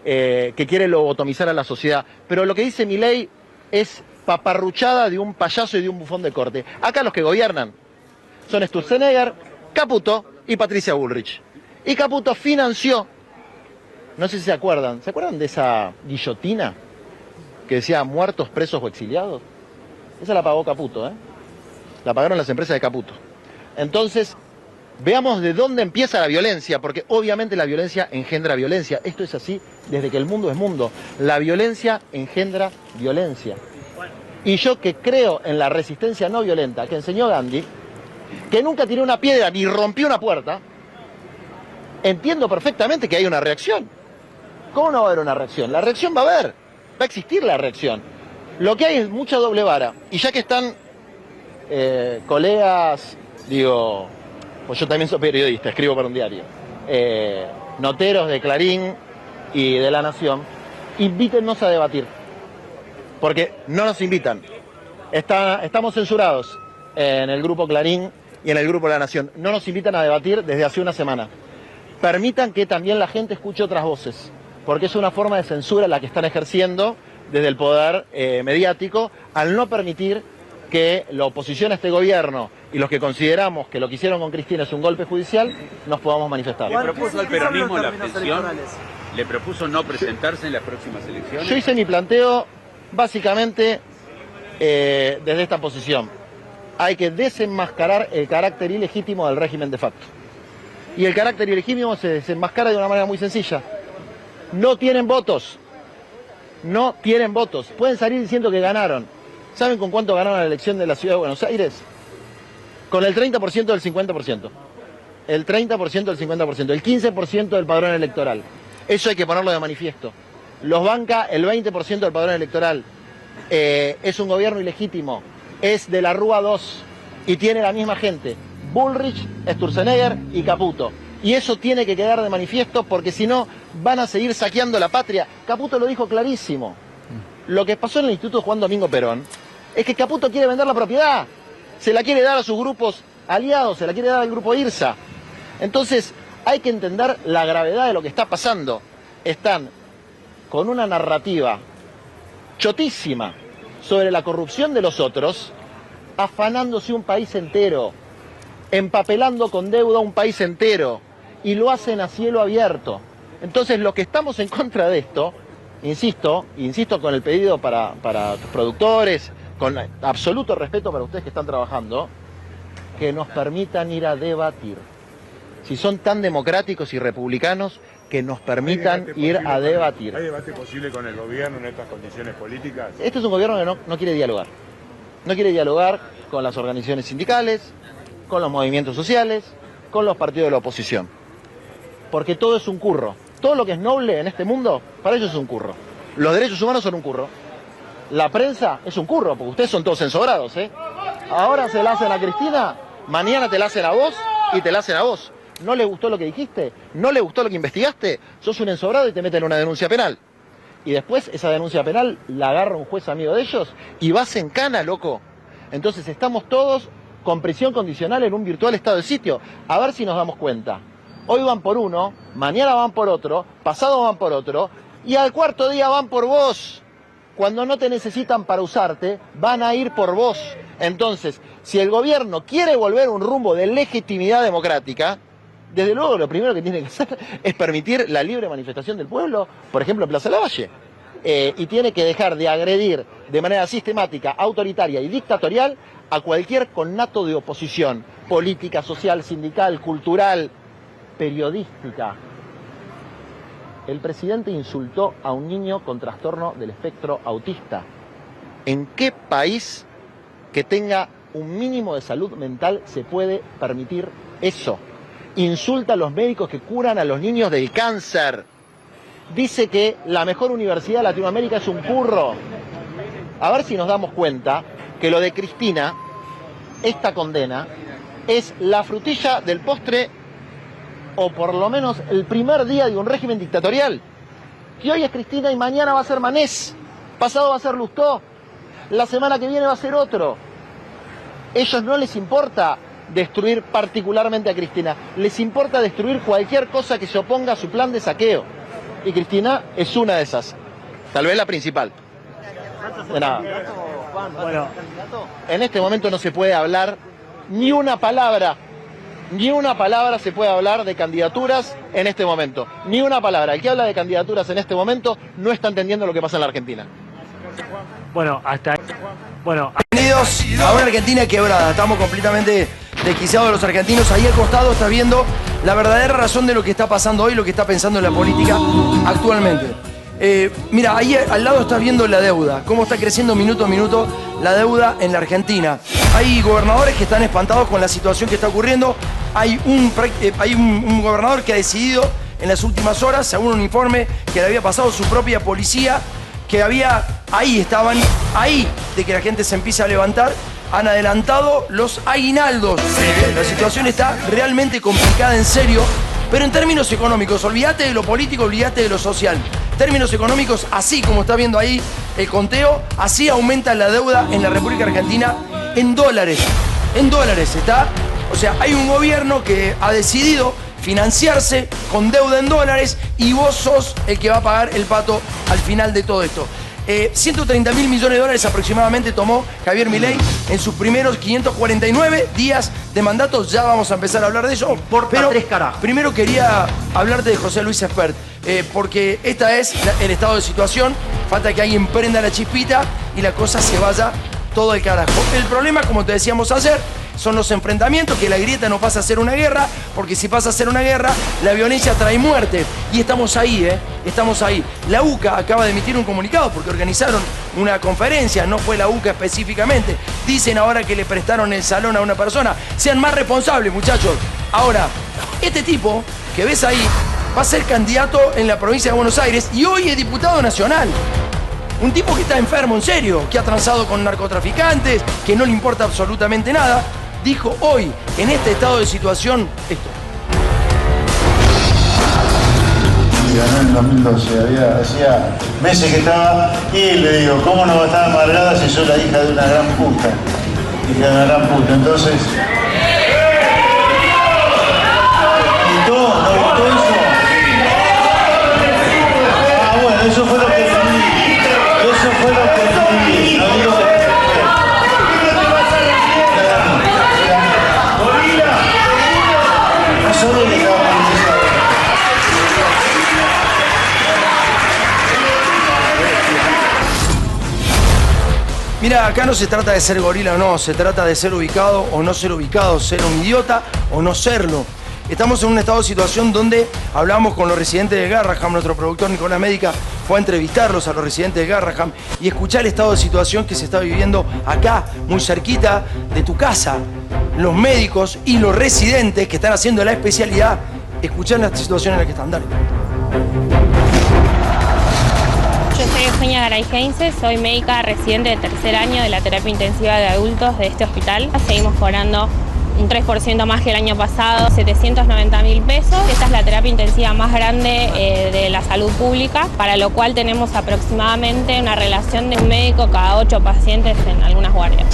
que quiere lobotomizar a la sociedad, pero lo que dice Milei es paparruchada de un payaso y de un bufón de corte. Acá los que gobiernan son Sturzenegger, Caputo y Patricia Bullrich. Y Caputo financió No sé si se acuerdan de esa guillotina que decía muertos, presos o exiliados? Esa la pagó Caputo, ¿eh? La pagaron las empresas de Caputo. Entonces, veamos de dónde empieza la violencia, porque obviamente la violencia engendra violencia. Esto es así desde que el mundo es mundo. La violencia engendra violencia. Y yo que creo en la resistencia no violenta que enseñó Gandhi, que nunca tiró una piedra ni rompió una puerta, entiendo perfectamente que hay una reacción. ¿Cómo no va a haber una reacción? La reacción va a haber, va a existir la reacción. Lo que hay es mucha doble vara. Y ya que están colegas, digo, pues yo también soy periodista, escribo para un diario, noteros de Clarín y de La Nación, invítennos a debatir. Porque no nos invitan. Estamos censurados en el grupo Clarín y en el grupo La Nación. No nos invitan a debatir desde hace una semana. Permitan que también la gente escuche otras voces, porque es una forma de censura la que están ejerciendo desde el poder mediático al no permitir que la oposición a este gobierno y los que consideramos que lo que hicieron con Cristina es un golpe judicial, nos podamos manifestar. ¿Le propuso al peronismo la abstención? ¿Le propuso no presentarse en las próximas elecciones? Yo hice mi planteo básicamente desde esta posición. Hay que desenmascarar el carácter ilegítimo del régimen de facto. Y el carácter ilegítimo se desenmascara de una manera muy sencilla. No tienen votos. No tienen votos. Pueden salir diciendo que ganaron. ¿Saben con cuánto ganaron la elección de la Ciudad de Buenos Aires? Con el 30% del 50%. El 30% del 50%. El 15% del padrón electoral. Eso hay que ponerlo de manifiesto. Los banca el 20% del padrón electoral. Es un gobierno ilegítimo. Es de la Rúa 2 y tiene la misma gente. Bullrich, Sturzenegger y Caputo. Y eso tiene que quedar de manifiesto porque si no van a seguir saqueando la patria. Caputo lo dijo clarísimo. Lo que pasó en el Instituto Juan Domingo Perón es que Caputo quiere vender la propiedad. Se la quiere dar a sus grupos aliados, se la quiere dar al grupo IRSA. Entonces hay que entender la gravedad de lo que está pasando. Están con una narrativa chotísima sobre la corrupción de los otros, afanándose un país entero, empapelando con deuda un país entero, y lo hacen a cielo abierto. Entonces, los que estamos en contra de esto, insisto con el pedido para los productores, con absoluto respeto para ustedes que están trabajando, que nos permitan ir a debatir. Si son tan democráticos y republicanos, que nos permitan ir a debatir. ¿Hay debate posible con el gobierno en estas condiciones políticas? Este es un gobierno que no quiere dialogar. No quiere dialogar con las organizaciones sindicales, con los movimientos sociales, con los partidos de la oposición. Porque todo es un curro. Todo lo que es noble en este mundo, para ellos es un curro. Los derechos humanos son un curro. La prensa es un curro, porque ustedes son todos ensobrados, ¿eh? Ahora se la hacen a Cristina, mañana te la hacen a vos y te la hacen a vos. ¿No le gustó lo que dijiste? ¿No le gustó lo que investigaste? Sos un ensobrado y te meten una denuncia penal. Y después esa denuncia penal la agarra un juez amigo de ellos y vas en cana, loco. Entonces estamos todos con prisión condicional en un virtual estado de sitio. A ver si nos damos cuenta. Hoy van por uno, mañana van por otro, pasado van por otro, y al cuarto día van por vos. Cuando no te necesitan para usarte, van a ir por vos. Entonces, si el gobierno quiere volver un rumbo de legitimidad democrática, desde luego lo primero que tiene que hacer es permitir la libre manifestación del pueblo, por ejemplo en Plaza Lavalle. Y tiene que dejar de agredir de manera sistemática, autoritaria y dictatorial a cualquier connato de oposición política, social, sindical, cultural, periodística. El presidente insultó a un niño con trastorno del espectro autista. ¿En qué país que tenga un mínimo de salud mental se puede permitir eso? Insulta a los médicos que curan a los niños del cáncer. Dice que la mejor universidad de Latinoamérica es un curro. A ver si nos damos cuenta que lo de Cristina, esta condena, es la frutilla del postre, o por lo menos el primer día de un régimen dictatorial. Que hoy es Cristina y mañana va a ser Manés, pasado va a ser Lustó, la semana que viene va a ser otro. Ellos no les importa destruir particularmente a Cristina, les importa destruir cualquier cosa que se oponga a su plan de saqueo. Y Cristina es una de esas, tal vez la principal. De nada. Bueno, en este momento no se puede hablar ni una palabra Ni una palabra se puede hablar de candidaturas en este momento. Ni una palabra. El que habla de candidaturas en este momento no está entendiendo lo que pasa en la Argentina. Bienvenidos a una Argentina quebrada. Estamos completamente desquiciados los argentinos. Ahí al costado estás viendo la verdadera razón de lo que está pasando hoy, lo que está pensando en la política actualmente. Mira, ahí al lado estás viendo la deuda, cómo está creciendo minuto a minuto la deuda en la Argentina. Hay gobernadores que están espantados con la situación que está ocurriendo. Hay un gobernador que ha decidido en las últimas horas, según un informe que le había pasado su propia policía, que estaban ahí de que la gente se empiece a levantar, han adelantado los aguinaldos. La situación está realmente complicada, en serio, pero en términos económicos, olvídate de lo político, olvídate de lo social. Términos económicos, así como está viendo ahí el conteo, así aumenta la deuda en la República Argentina en dólares. En dólares está. O sea, hay un gobierno que ha decidido financiarse con deuda en dólares y vos sos el que va a pagar el pato al final de todo esto. 130 mil millones de dólares aproximadamente tomó Javier Milei en sus primeros 549 días de mandato. Ya vamos a empezar a hablar de eso. Pero primero quería hablarte de José Luis Espert, porque esta es el estado de situación. Falta que alguien prenda la chispita y la cosa se vaya todo al carajo. El problema, como te decíamos ayer, son los enfrentamientos, que la grieta no pasa a ser una guerra, porque si pasa a ser una guerra, la violencia trae muerte. Y estamos ahí, estamos ahí. La UCA acaba de emitir un comunicado porque organizaron una conferencia, no fue la UCA específicamente. Dicen ahora que le prestaron el salón a una persona. Sean más responsables, muchachos. Ahora, este tipo que ves ahí va a ser candidato en la provincia de Buenos Aires y hoy es diputado nacional. Un tipo que está enfermo, en serio, que ha transado con narcotraficantes, que no le importa absolutamente nada, dijo hoy, en este estado de situación, esto. Ganó en 2012, hacía meses que estaba y le digo, ¿cómo no va a estar amargada si soy la hija de una gran puta? Hija de una gran puta, entonces... ¿Gustó? ¿No gustó eso? Ah, bueno, eso fue lo que entendí. Eso fue lo que entendí. No digo que... Mira, acá no se trata de ser gorila o no, se trata de ser ubicado o no ser ubicado, ser un idiota o no serlo. Estamos en un estado de situación donde hablamos con los residentes de Garraham, nuestro productor Nicolás Médica fue a entrevistarlos a los residentes de Garraham y escuchar el estado de situación que se está viviendo acá, muy cerquita de tu casa. Los médicos y los residentes que están haciendo la especialidad, escuchar la situación en la que están. Dale. Yo soy Eugenia Garay Heinze, soy médica residente de tercer año de la terapia intensiva de adultos de este hospital. Seguimos cobrando un 3% más que el año pasado, 790.000 pesos. Esta es la terapia intensiva más grande de la salud pública, para lo cual tenemos aproximadamente una relación de un médico cada 8 pacientes en algunas guardias.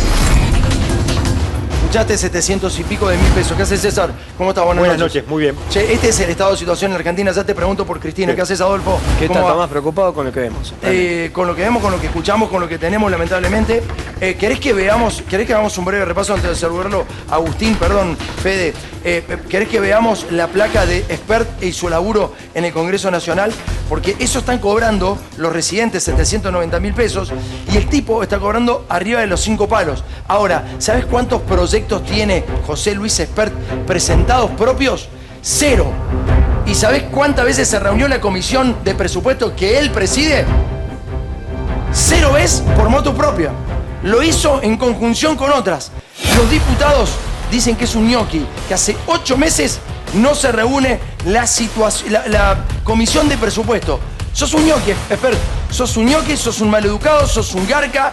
Escuchaste 700 y pico de mil pesos. ¿Qué haces, César? ¿Cómo estás? Buenas noches, muy bien. Che, este es el estado de situación en Argentina. Ya te pregunto por Cristina. Bien. ¿Qué haces, Adolfo? ¿Qué tal? ¿Estás más preocupado con lo que vemos? Con lo que vemos, con lo que escuchamos, con lo que tenemos, lamentablemente. ¿Querés que hagamos un breve repaso antes de saludarlo? Agustín, perdón, Fede. ¿Querés que veamos la placa de Espert y su laburo en el Congreso Nacional? Porque eso están cobrando los residentes 790.000 pesos y el tipo está cobrando arriba de los 5 palos. Ahora, ¿sabes cuántos proyectos tiene José Luis Espert presentados propios? 0. ¿Y sabés cuántas veces se reunió la comisión de presupuesto que él preside? 0 veces por motu propia. Lo hizo en conjunción con otras. Los diputados dicen que es un ñoqui, que hace 8 meses no se reúne la comisión de presupuesto. Sos un ñoqui, Espert. Sos un ñoqui, sos un maleducado, sos un garca.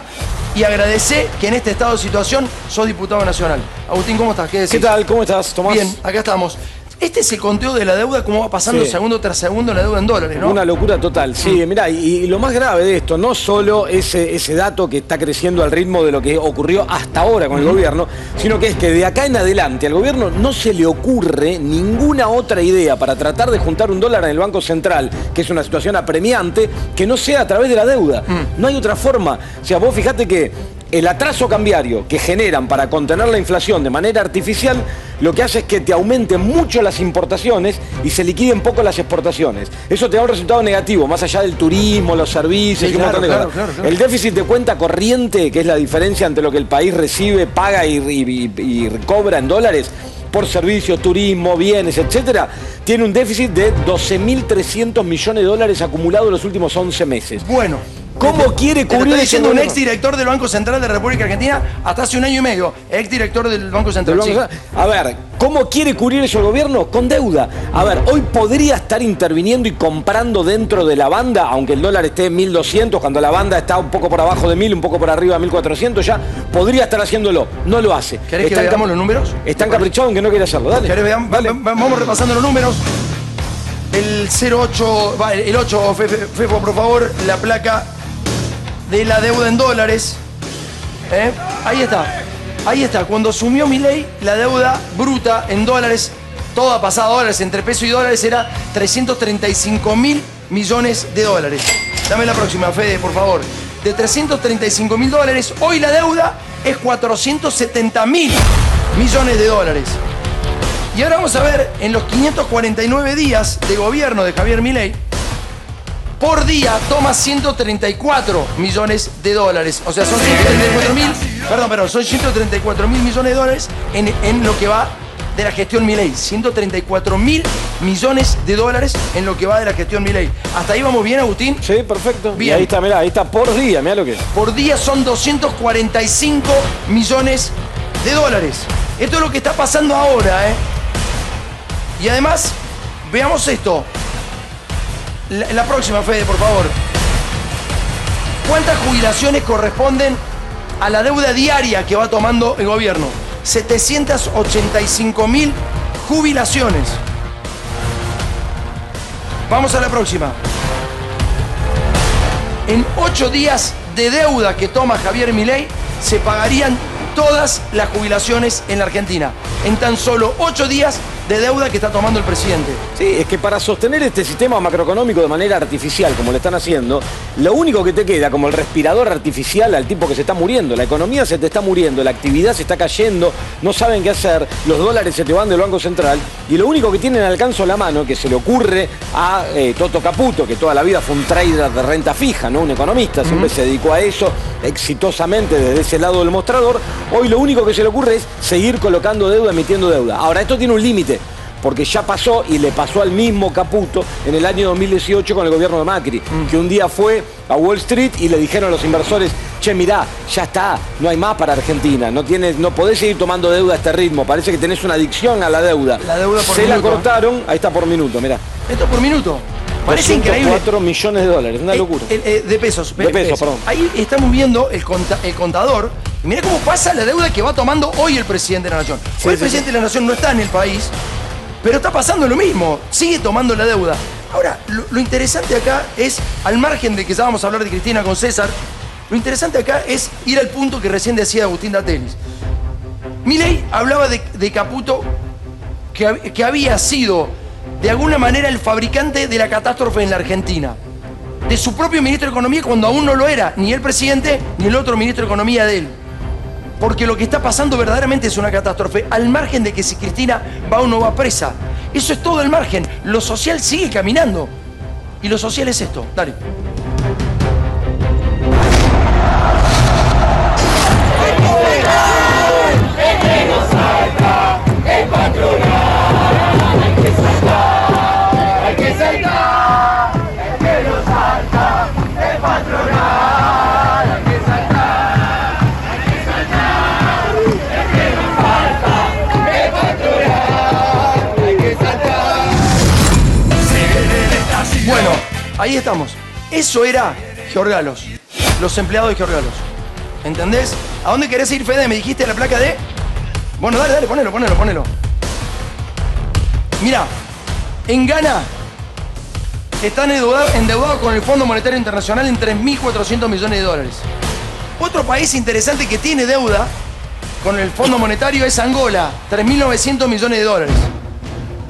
Y agradecé que en este estado de situación sos diputado nacional. Agustín, ¿cómo estás? ¿Qué decís? ¿Qué tal? ¿Cómo estás, Tomás? Bien, acá estamos. Este es el conteo de la deuda, cómo va pasando Sí. segundo tras segundo la deuda en dólares, ¿no? Una locura total, sí. Mirá, y lo más grave de esto, no solo ese dato que está creciendo al ritmo de lo que ocurrió hasta ahora con el gobierno, sino que es que de acá en adelante al gobierno no se le ocurre ninguna otra idea para tratar de juntar un dólar en el Banco Central, que es una situación apremiante, que no sea a través de la deuda. No hay otra forma. O sea, vos fijate que el atraso cambiario que generan para contener la inflación de manera artificial, lo que hace es que te aumenten mucho las importaciones y se liquiden poco las exportaciones. Eso te da un resultado negativo, más allá del turismo, los servicios y un montón de cosas. Claro. El déficit de cuenta corriente, que es la diferencia entre lo que el país recibe, paga y cobra en dólares, por servicios, turismo, bienes, etcétera, tiene un déficit de 12.300 millones de dólares acumulado en los últimos 11 meses. Bueno, ¿cómo quiere te lo cubrir está diciendo un ese exdirector del Banco Central de la República Argentina hasta hace un año y medio? Exdirector del Banco Central. A ver, ¿cómo quiere cubrir eso el gobierno? Con deuda. A ver, hoy podría estar interviniendo y comprando dentro de la banda, aunque el dólar esté en 1.200, cuando la banda está un poco por abajo de 1.000, un poco por arriba de 1.400, ya podría estar haciéndolo. No lo hace. ¿Querés que veamos los números? Está encaprichado en que no quiere hacerlo. Dale. ¿Querés veamos? Vamos repasando los números. El 08, el 8, Fefo, por favor, la placa de la deuda en dólares. Ahí está. Cuando asumió Milei, la deuda bruta en dólares, toda pasada a dólares, entre peso y dólares, era 335.000 millones de dólares. Dame la próxima, Fede, por favor. De 335.000 dólares, hoy la deuda es 470.000 millones de dólares. Y ahora vamos a ver, en los 549 días de gobierno de Javier Milei, por día toma 134 millones de dólares. O sea, son 134.000 millones de dólares en lo que va de la gestión Milei. 134.000 millones de dólares en lo que va de la gestión Milei. ¿Hasta ahí vamos bien, Agustín? Sí, perfecto. Bien. Y ahí está, mirá, ahí está por día, mirá lo que es. Por día son 245 millones de dólares. Esto es lo que está pasando ahora, ¿eh? Y además, veamos esto. La próxima, Fede, por favor. ¿Cuántas jubilaciones corresponden a la deuda diaria que va tomando el gobierno? 785.000 jubilaciones. Vamos a la próxima. En 8 días de deuda que toma Javier Milei, se pagarían todas las jubilaciones en la Argentina. En tan solo 8 días de deuda que está tomando el presidente. Sí, es que para sostener este sistema macroeconómico de manera artificial, como lo están haciendo, lo único que te queda como el respirador artificial al tipo que se está muriendo. La economía se te está muriendo, la actividad se está cayendo, no saben qué hacer, los dólares se te van del Banco Central y lo único que tienen al alcance de la mano, que se le ocurre a Toto Caputo, que toda la vida fue un trader de renta fija, ¿no? Un economista, siempre se dedicó a eso exitosamente desde ese lado del mostrador. Hoy lo único que se le ocurre es seguir colocando deuda, emitiendo deuda. Ahora, esto tiene un límite, porque ya pasó y le pasó al mismo Caputo en el año 2018 con el gobierno de Macri, que un día fue a Wall Street y le dijeron a los inversores: che, mirá, ya está, no hay más para Argentina, no podés seguir tomando deuda a este ritmo, parece que tenés una adicción a la deuda. La deuda por Se minuto, la cortaron, ahí está por minuto, mirá. Esto por minuto. Parece increíble. 4 millones de dólares, una locura. De pesos. De pesos, perdón. Ahí estamos viendo el contador. Y mirá cómo pasa la deuda que va tomando hoy el presidente de la Nación. Hoy el presidente de la Nación no está en el país, pero está pasando lo mismo. Sigue tomando la deuda. Ahora, lo interesante acá es, al margen de que ya vamos a hablar de Cristina con César, lo interesante acá es ir al punto que recién decía Agustín Datelis. Milei hablaba de Caputo, que había sido de alguna manera el fabricante de la catástrofe en la Argentina. De su propio ministro de Economía, cuando aún no lo era, ni el presidente ni el otro ministro de Economía de él. Porque lo que está pasando verdaderamente es una catástrofe, al margen de que si Cristina va o no va presa. Eso es todo el margen. Lo social sigue caminando. Y lo social es esto. Dale. Bueno, ahí estamos. Eso era Georgalos, los empleados de Georgalos. ¿Entendés? ¿A dónde querés ir, Fede? Me dijiste la placa de... Bueno, dale, ponelo. Mirá, en Ghana están endeudados con el Fondo Monetario Internacional en 3.400 millones de dólares. Otro país interesante que tiene deuda con el Fondo Monetario es Angola, 3.900 millones de dólares.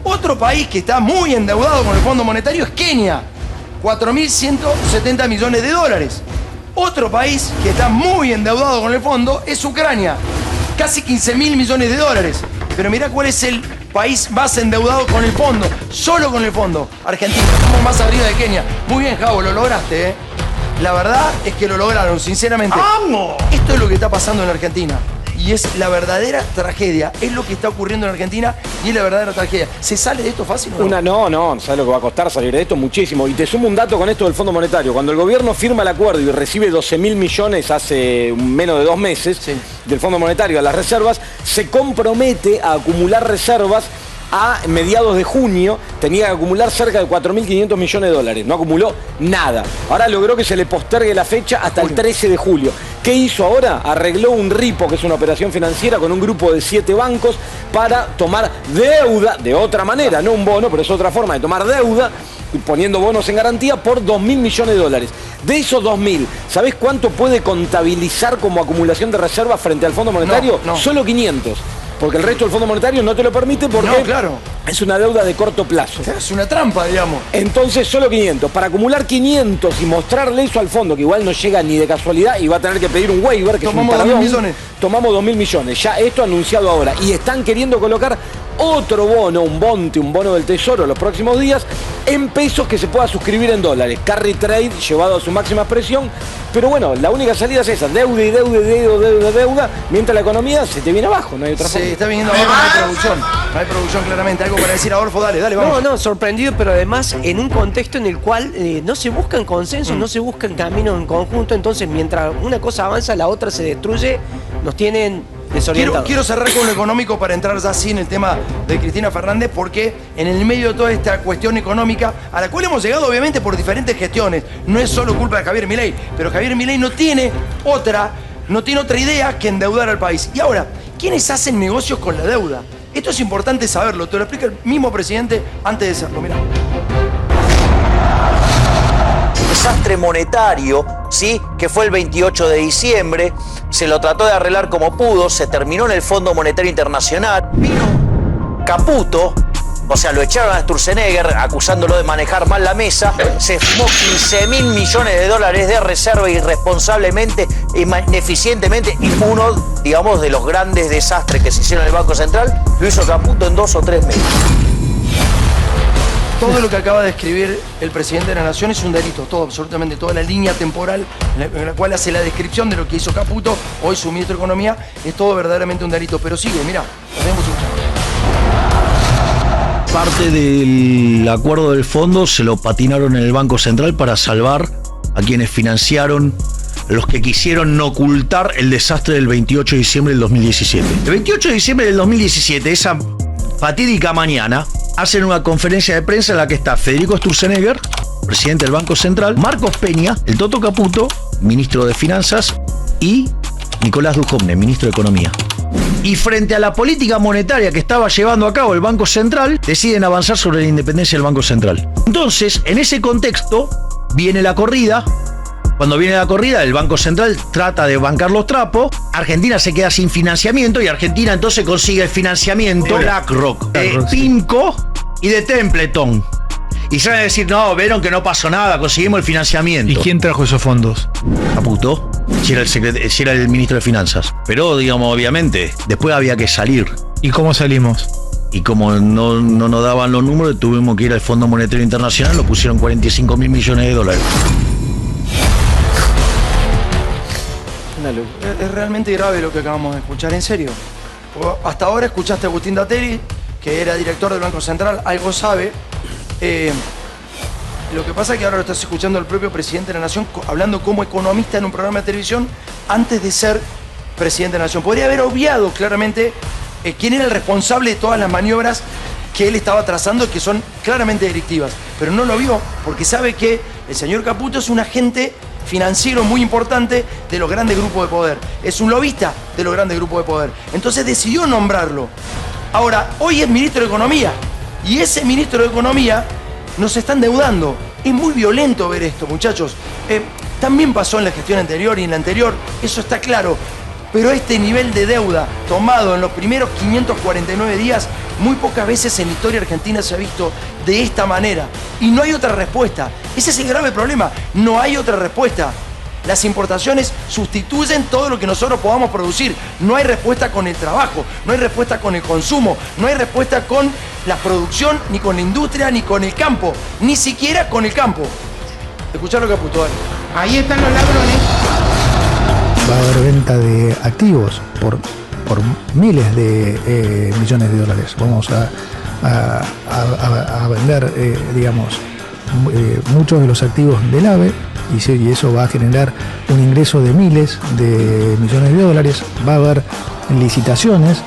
Otro país que está muy endeudado con el Fondo Monetario es Kenia, 4.170 millones de dólares. Otro país que está muy endeudado con el fondo es Ucrania. Casi 15.000 millones de dólares. Pero mirá cuál es el país más endeudado con el fondo. Solo con el fondo. Argentina. Estamos más arriba de Kenia. Muy bien, Javo, lo lograste, ¿eh? La verdad es que lo lograron, sinceramente. ¡Vamos! Esto es lo que está pasando en Argentina. Y es la verdadera tragedia. Es lo que está ocurriendo en Argentina y es la verdadera tragedia. ¿Se sale de esto fácil o no? No, ¿sabes lo que va a costar salir de esto? Muchísimo. Y te sumo un dato con esto del Fondo Monetario. Cuando el gobierno firma el acuerdo y recibe 12.000 millones hace menos de 2 meses del Fondo Monetario a las reservas, se compromete a acumular reservas. A mediados de junio tenía que acumular cerca de 4.500 millones de dólares. No acumuló nada. Ahora logró que se le postergue la fecha hasta el 13 de julio. ¿Qué hizo ahora? Arregló un ripo, que es una operación financiera, con un grupo de 7 bancos para tomar deuda, de otra manera, no un bono, pero es otra forma de tomar deuda, poniendo bonos en garantía por 2.000 millones de dólares. De esos 2.000, ¿sabés cuánto puede contabilizar como acumulación de reservas frente al Fondo Monetario? No. Solo 500. Porque el resto del Fondo Monetario no te lo permite porque es una deuda de corto plazo. Es una trampa, digamos. Entonces solo 500. Para acumular 500 y mostrarle eso al fondo, que igual no llega ni de casualidad y va a tener que pedir un waiver, que tomamos es un 2.000 millones. Tomamos 2.000 millones. Ya esto anunciado ahora. Y están queriendo colocar otro bono, un bono del Tesoro los próximos días, en pesos que se pueda suscribir en dólares. Carry trade llevado a su máxima expresión. Pero bueno, la única salida es esa, deuda y deuda, mientras la economía se te viene abajo, no hay otra forma. Se está viniendo abajo, no hay producción claramente. Algo para decir, Adolfo, dale, vamos. No, sorprendido, pero además en un contexto en el cual no se buscan consensos, no se buscan caminos en conjunto, entonces mientras una cosa avanza, la otra se destruye, nos tienen desorientados. Quiero cerrar con lo económico para entrar ya así en el tema de Cristina Fernández, porque en el medio de toda esta cuestión económica, a la cual hemos llegado obviamente por diferentes gestiones, no es solo culpa de Javier Milei, pero Javier Milei no tiene otra idea que endeudar al país. Y ahora, ¿quiénes hacen negocios con la deuda? Esto es importante saberlo, te lo explica el mismo presidente antes de serlo, mirá. Desastre monetario, ¿sí? Que fue el 28 de diciembre, se lo trató de arreglar como pudo, se terminó en el Fondo Monetario Internacional, vino Caputo, o sea, lo echaron a Sturzenegger acusándolo de manejar mal la mesa, se fumó 15.000 millones de dólares de reserva irresponsablemente, ineficientemente, y uno, digamos, de los grandes desastres que se hicieron en el Banco Central, lo hizo Caputo en 2 o 3 meses. Todo lo que acaba de escribir el presidente de la Nación es un delito, todo, absolutamente toda la línea temporal en la cual hace la descripción de lo que hizo Caputo, hoy su ministro de Economía, es todo verdaderamente un delito. Pero sigue, mirá, lo tenemos escuchando. Parte del acuerdo del fondo se lo patinaron en el Banco Central para salvar a quienes financiaron, los que quisieron ocultar el desastre del 28 de diciembre del 2017. El 28 de diciembre del 2017, esa fatídica mañana, hacen una conferencia de prensa en la que está Federico Sturzenegger, presidente del Banco Central, Marcos Peña, el Toto Caputo, ministro de Finanzas, y Nicolás Dujovne, ministro de Economía. Y frente a la política monetaria que estaba llevando a cabo el Banco Central, deciden avanzar sobre la independencia del Banco Central. Entonces, en ese contexto, viene la corrida. Cuando viene la corrida, el Banco Central trata de bancar los trapos, Argentina se queda sin financiamiento y Argentina entonces consigue el financiamiento de BlackRock, de PIMCO y de Templeton. Y salen a decir, no, vieron que no pasó nada, conseguimos el financiamiento. ¿Y quién trajo esos fondos? Caputo, si era el ministro de Finanzas. Pero, digamos, obviamente, después había que salir. ¿Y cómo salimos? Y como no nos daban los números, tuvimos que ir al Fondo Monetario Internacional, lo pusieron 45.000 millones de dólares. Es realmente grave lo que acabamos de escuchar, en serio. Hasta ahora escuchaste a Agustín Datteri, que era director del Banco Central, algo sabe. Lo que pasa es que ahora lo estás escuchando al propio presidente de la Nación hablando como economista en un programa de televisión antes de ser presidente de la Nación. Podría haber obviado claramente quién era el responsable de todas las maniobras que él estaba trazando, que son claramente delictivas. Pero no lo vio, porque sabe que el señor Caputo es un agente financiero muy importante de los grandes grupos de poder. Es un lobista de los grandes grupos de poder. Entonces decidió nombrarlo. Ahora, hoy es ministro de Economía. Y ese ministro de Economía nos está endeudando. Es muy violento ver esto, muchachos. También pasó en la gestión anterior y en la anterior, eso está claro. Pero este nivel de deuda tomado en los primeros 549 días, muy pocas veces en la historia argentina se ha visto de esta manera. Y no hay otra respuesta. Ese es el grave problema. No hay otra respuesta. Las importaciones sustituyen todo lo que nosotros podamos producir. No hay respuesta con el trabajo, no hay respuesta con el consumo, no hay respuesta con la producción, ni con la industria, ni con el campo, ni siquiera con el campo. Escuchá lo que apuntó. Ahí están los ladrones. Va a haber venta de activos por miles de millones de dólares. Vamos a vender, digamos, muchos de los activos del AVE y eso va a generar un ingreso de miles de millones de dólares. Va a haber licitaciones,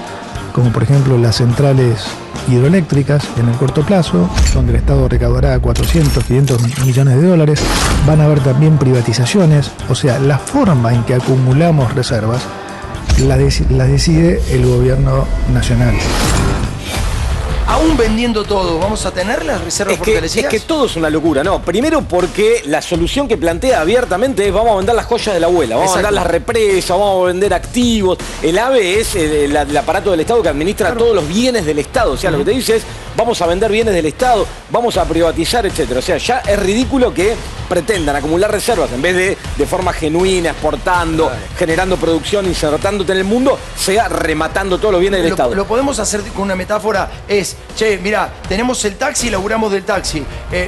como por ejemplo las centrales hidroeléctricas en el corto plazo, donde el Estado recaudará 400, 500 millones de dólares. Van a haber también privatizaciones, o sea, la forma en que acumulamos reservas la decide el gobierno nacional. Aún vendiendo todo, ¿vamos a tener las reservas fortalecidas? Es que todo es una locura, ¿no? Primero porque la solución que plantea abiertamente es vamos a vender las joyas de la abuela, vamos a vender las represas, vamos a vender activos. El AVE es el aparato del Estado que administra todos los bienes del Estado. O sea, lo que te dice es vamos a vender bienes del Estado, vamos a privatizar, etcétera. O sea, ya es ridículo que pretendan acumular reservas en vez de forma genuina, exportando, generando producción, insertándote en el mundo, sea rematando todos los bienes del Estado. Lo podemos hacer con una metáfora, es, che, mira, tenemos el taxi, laburamos del taxi,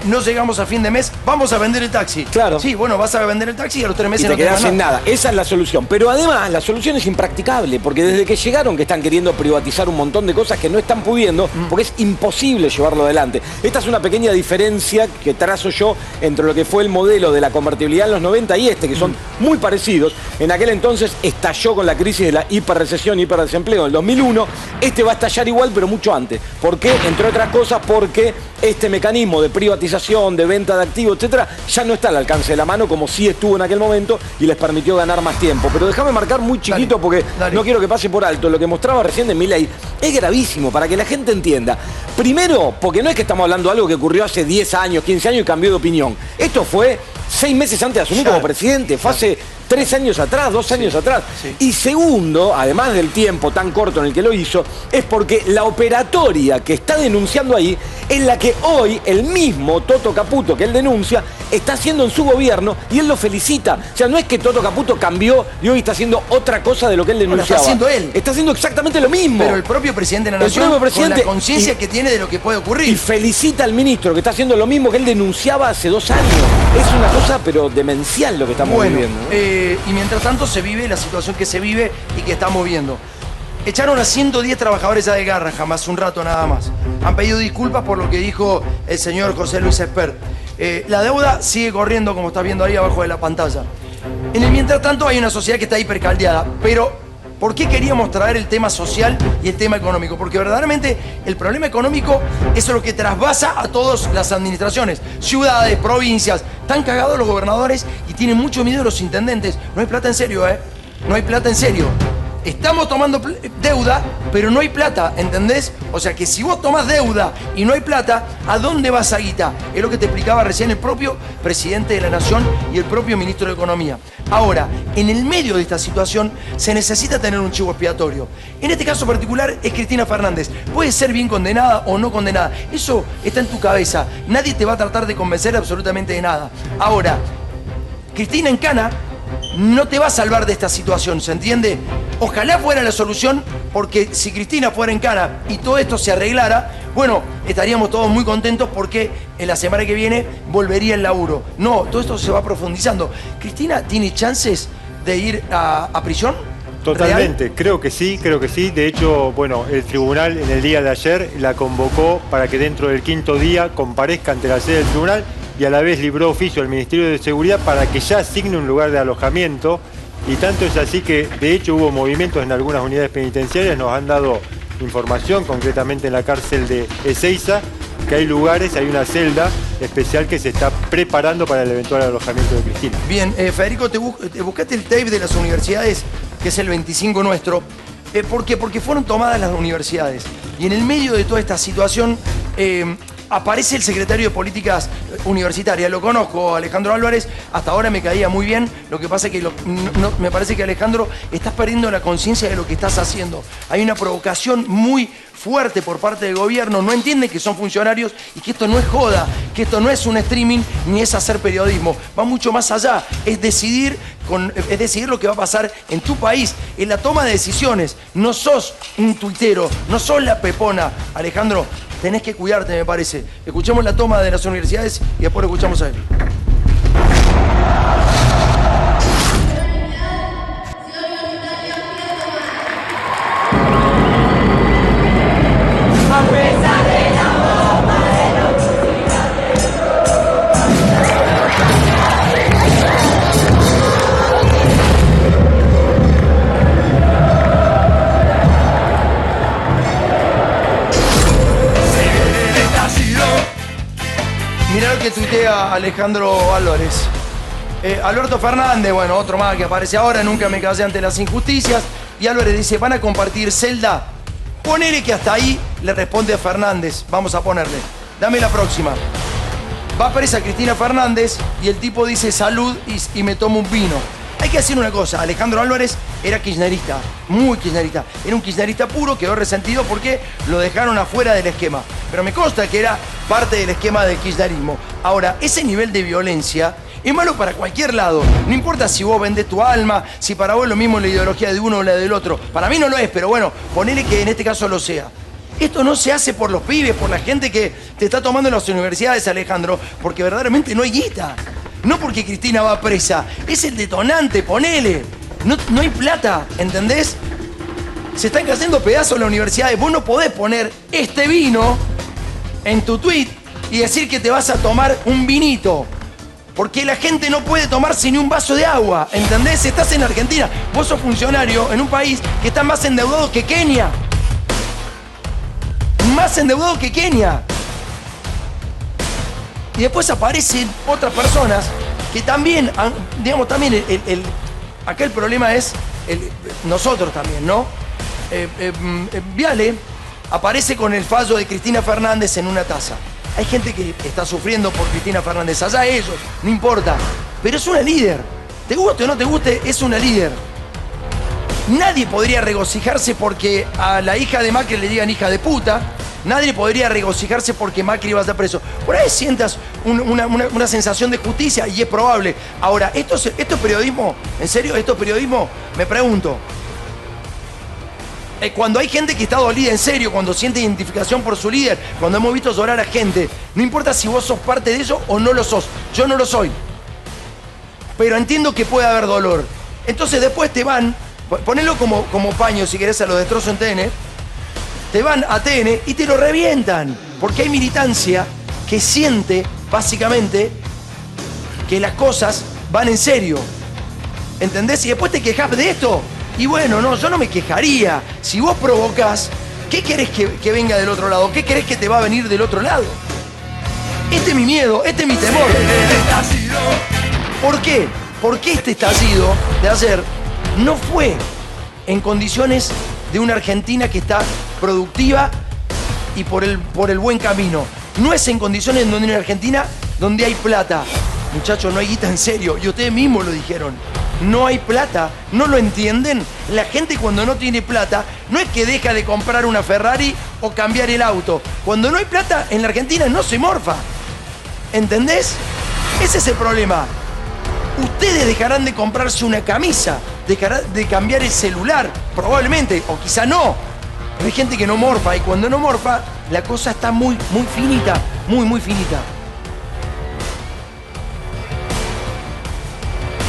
no llegamos a fin de mes, vamos a vender el taxi. Claro. Sí, bueno, vas a vender el taxi y a los 3 meses y te no quedás sin nada. nada. Esa es la solución. Pero además, la solución es impracticable, porque desde que llegaron que están queriendo privatizar un montón de cosas que no están pudiendo, porque es imposible llevarlo adelante. Esta es una pequeña diferencia que trazo yo entre lo que fue el modelo de la convertibilidad en los 90 y que son muy parecidos. En aquel entonces estalló con la crisis de la hiperrecesión, hiperdesempleo en el 2001. Este va a estallar igual, pero mucho antes. ¿Por qué? Entre otras cosas, porque este mecanismo de privatización, de venta de activos, etcétera, ya no está al alcance de la mano como sí estuvo en aquel momento y les permitió ganar más tiempo. Pero déjame marcar muy chiquito porque no quiero que pase por alto. Lo que mostraba recién de Milei es gravísimo para que la gente entienda. Primero, porque no es que estamos hablando de algo que ocurrió hace 10 años, 15 años y cambió de opinión. Esto fue 6 meses antes de asumir como presidente, fue hace 3 años atrás, 2 años atrás. Y segundo, además del tiempo tan corto en el que lo hizo, es porque la operatoria que está denunciando ahí es la que hoy el mismo Toto Caputo que él denuncia está haciendo en su gobierno y él lo felicita. O sea, no es que Toto Caputo cambió y hoy está haciendo otra cosa de lo que él denunciaba. Está haciendo él. Está haciendo exactamente lo mismo. Pero el propio presidente de la Nación, con la conciencia que tiene de lo que puede ocurrir. Y felicita al ministro que está haciendo lo mismo que él denunciaba hace 2 años. Es una cosa pero demencial lo que estamos viviendo. Y mientras tanto se vive la situación que se vive y que estamos viendo. Echaron a 110 trabajadores ya de Garrahan, hace un rato nada más. Han pedido disculpas por lo que dijo el señor José Luis Espert. La deuda sigue corriendo, como estás viendo ahí abajo de la pantalla. En el mientras tanto hay una sociedad que está hipercaldeada, pero ¿por qué queríamos traer el tema social y el tema económico? Porque verdaderamente el problema económico es lo que trasvasa a todas las administraciones, ciudades, provincias. Están cagados los gobernadores y tienen mucho miedo los intendentes. No hay plata en serio, No hay plata en serio. Estamos tomando deuda, pero no hay plata, ¿entendés? O sea que si vos tomás deuda y no hay plata, ¿a dónde vas a guita? Es lo que te explicaba recién el propio presidente de la Nación y el propio ministro de Economía. Ahora, en el medio de esta situación se necesita tener un chivo expiatorio. En este caso particular es Cristina Fernández. Puede ser bien condenada o no condenada. Eso está en tu cabeza. Nadie te va a tratar de convencer absolutamente de nada. Ahora, Cristina en cana no te va a salvar de esta situación, ¿se entiende? Ojalá fuera la solución, porque si Cristina fuera en cana y todo esto se arreglara, bueno, estaríamos todos muy contentos porque en la semana que viene volvería el laburo. No, todo esto se va profundizando. ¿Cristina tiene chances de ir a prisión? Totalmente, ¿Real? creo que sí. De hecho, bueno, el tribunal en el día de ayer la convocó para que dentro del 5.º día comparezca ante la sede del tribunal y a la vez libró oficio al Ministerio de Seguridad para que ya asigne un lugar de alojamiento. Y tanto es así que, de hecho, hubo movimientos en algunas unidades penitenciarias, nos han dado información, concretamente en la cárcel de Ezeiza, que hay lugares, hay una celda especial que se está preparando para el eventual alojamiento de Cristina. Bien, Federico, te buscaste el tape de las universidades, que es el 25 nuestro. ¿Por qué? Porque fueron tomadas las universidades. Y en el medio de toda esta situación, Aparece el secretario de Políticas Universitarias. Lo conozco, Alejandro Álvarez. Hasta ahora me caía muy bien. Lo que pasa es que me parece que, Alejandro, estás perdiendo la conciencia de lo que estás haciendo. Hay una provocación muy fuerte por parte del gobierno. No entienden que son funcionarios y que esto no es joda, que esto no es un streaming ni es hacer periodismo. Va mucho más allá. Es decidir lo que va a pasar en tu país, en la toma de decisiones. No sos un tuitero, no sos la pepona. Alejandro, tenés que cuidarte, me parece. Escuchemos la toma de las universidades y después lo escuchamos a él. Mirá lo que tuitea Alejandro Álvarez. Alberto Fernández, bueno, otro más que aparece ahora, nunca me callé ante las injusticias. Y Álvarez dice, ¿van a compartir celda? Ponele que hasta ahí le responde a Fernández. Vamos a ponerle. Dame la próxima. Va presa Cristina Fernández y el tipo dice salud y me tomo un vino. Hay que decir una cosa, Alejandro Álvarez era kirchnerista, muy kirchnerista. Era un kirchnerista puro, quedó resentido porque lo dejaron afuera del esquema. Pero me consta que era parte del esquema del kirchnerismo. Ahora, ese nivel de violencia es malo para cualquier lado. No importa si vos vendés tu alma, si para vos es lo mismo la ideología de uno o la del otro. Para mí no lo es, pero bueno, ponele que en este caso lo sea. Esto no se hace por los pibes, por la gente que te está tomando en las universidades, Alejandro, porque verdaderamente no hay guita. No porque Cristina va presa, es el detonante, ponele. No hay plata, ¿entendés? Se están cayendo pedazos las universidades. Vos no podés poner este vino en tu tweet y decir que te vas a tomar un vinito. Porque la gente no puede tomarse ni un vaso de agua, ¿entendés? Estás en Argentina, vos sos funcionario en un país que está más endeudado que Kenia. Más endeudado que Kenia. Y después aparecen otras personas que también, digamos, también acá el problema es nosotros también, ¿no? Viale aparece con el fallo de Cristina Fernández en una taza. Hay gente que está sufriendo por Cristina Fernández, allá ellos, no importa. Pero es una líder. Te guste o no te guste, es una líder. Nadie podría regocijarse porque a la hija de Macri le digan hija de puta. Nadie podría regocijarse porque Macri va a estar preso. Por ahí sientas una sensación de justicia y es probable. Ahora, ¿esto es periodismo? ¿En serio? ¿Esto es periodismo? Me pregunto. Cuando hay gente que está dolida, en serio, cuando siente identificación por su líder, cuando hemos visto llorar a gente, no importa si vos sos parte de eso o no lo sos. Yo no lo soy. Pero entiendo que puede haber dolor. Entonces después te van, ponelo como paño si querés a los destrozos en TN, te van a TN y te lo revientan. Porque hay militancia que siente, básicamente, que las cosas van en serio. ¿Entendés? Y después te quejás de esto. Y bueno, no, yo no me quejaría. Si vos provocás, ¿qué querés que venga del otro lado? ¿Qué querés que te va a venir del otro lado? Este es mi miedo, este es mi temor. ¿Por qué? Porque este estallido de ayer no fue en condiciones de una Argentina que está productiva y por el buen camino. No es en condiciones donde hay una Argentina donde hay plata. Muchachos, no hay guita en serio. Y ustedes mismos lo dijeron. No hay plata. ¿No lo entienden? La gente cuando no tiene plata no es que deja de comprar una Ferrari o cambiar el auto. Cuando no hay plata en la Argentina no se morfa. ¿Entendés? Ese es el problema. Ustedes dejarán de comprarse una camisa, dejarán de cambiar el celular, probablemente, o quizá no. Pero hay gente que no morfa y cuando no morfa, la cosa está muy finita, muy finita.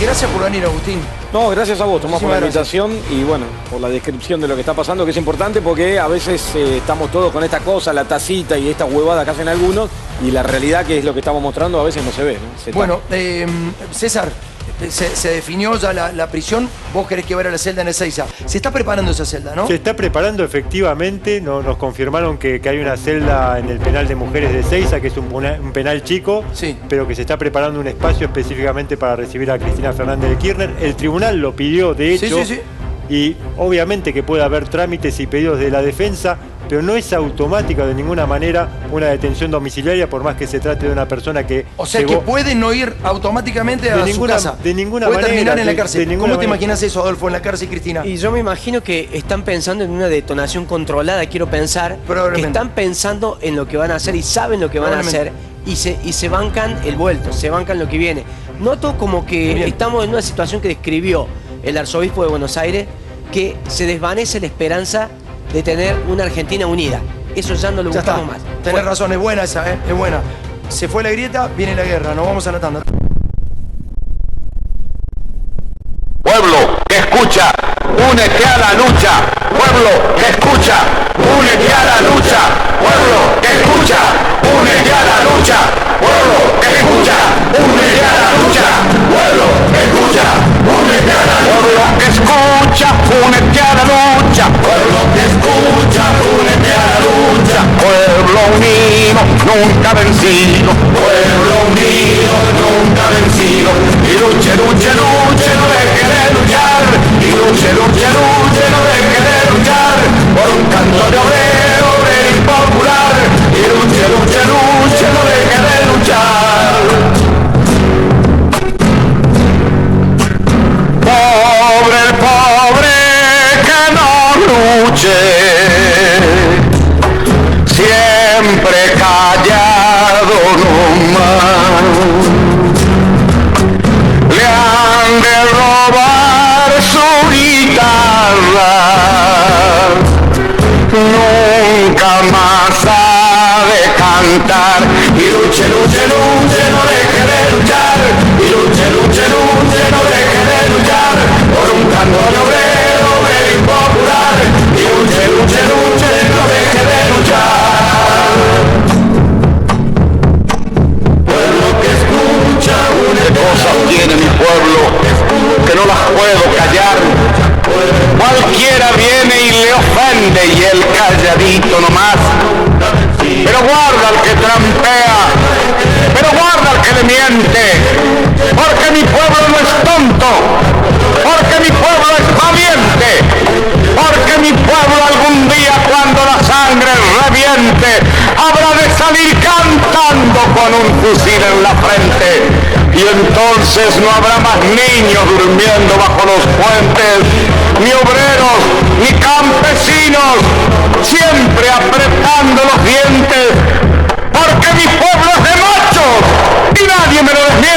Gracias por venir, Agustín. No, gracias a vos, Tomás, por la Muchísimas invitación y bueno, por la descripción de lo que está pasando, que es importante porque a veces estamos todos con esta cosa, la tacita y esta huevada que hacen algunos, y la realidad que es lo que estamos mostrando a veces no se ve, ¿no? Bueno, César, se definió ya la prisión, vos querés que vaya a la celda en Ezeiza. Se está preparando esa celda, ¿no? Se está preparando efectivamente, nos confirmaron que hay una celda en el penal de mujeres de Ezeiza, que es un penal chico, sí, pero que se está preparando un espacio específicamente para recibir a Cristina Fernández de Kirchner. El tribunal lo pidió, de hecho, sí. Y obviamente que puede haber trámites y pedidos de la defensa pero no es automática de ninguna manera una detención domiciliaria, por más que se trate de una persona que... O sea, que puede no ir automáticamente a su casa. De ninguna puede manera. Terminar en la cárcel. ¿Cómo te manera. imaginas eso, Adolfo, en la cárcel, Cristina? Y yo me imagino que están pensando en una detonación controlada, quiero pensar, que están pensando en lo que van a hacer y saben lo que van a hacer y se bancan el vuelto, se bancan lo que viene. Noto como que estamos en una situación que describió el arzobispo de Buenos Aires, que se desvanece la esperanza de tener una Argentina unida. Eso ya no lo buscamos más. Tenés razón, es buena esa, es buena. Se fue la grieta, viene la guerra, nos vamos a la tanda. Pueblo que escucha, únete a la lucha. Pueblo que escucha, únete a la lucha. Pueblo que escucha, únete a la lucha. Pueblo que escucha, únete a la lucha. Pueblo que escucha, únete a la lucha. Pueblo que escucha, únete a la lucha. Pueblo que escucha, únete a la lucha. Pueblo unido, nunca vencido. Pueblo unido, nunca vencido. Y luche, luche, luche, no deje de luchar. Y luche, luche, luche, no deje de luchar. Por un canto de obrero, obrero y popular. Y luche, luche, luche, no deje de luchar. Pobre el pobre que no luche, siempre callado nomás. Le han de robar su guitarra, nunca más ha de cantar. Y luche, luche, luche, no deje de luchar. Y luche, luche, luche, no deje de luchar. Por un canto de obrero, obrero y popular. Y luche, luche, luche, no deje de luchar. Pueblo que escucha, une cosas tiene mi pueblo que no las puedo callar. Cualquiera viene y le ofende y él calladito nomás. Pero guarda al que trampea, pero guarda al que le miente, porque mi pueblo no es tonto, porque mi pueblo es valiente, porque mi pueblo algún día cuando la sangre reviente habrá de salir cantando con un fusil en la frente. Y entonces no habrá más niños durmiendo bajo los puentes, ni obreros, ni campesinos, siempre apretando los dientes, porque mi pueblo es de machos y nadie me lo desmiente.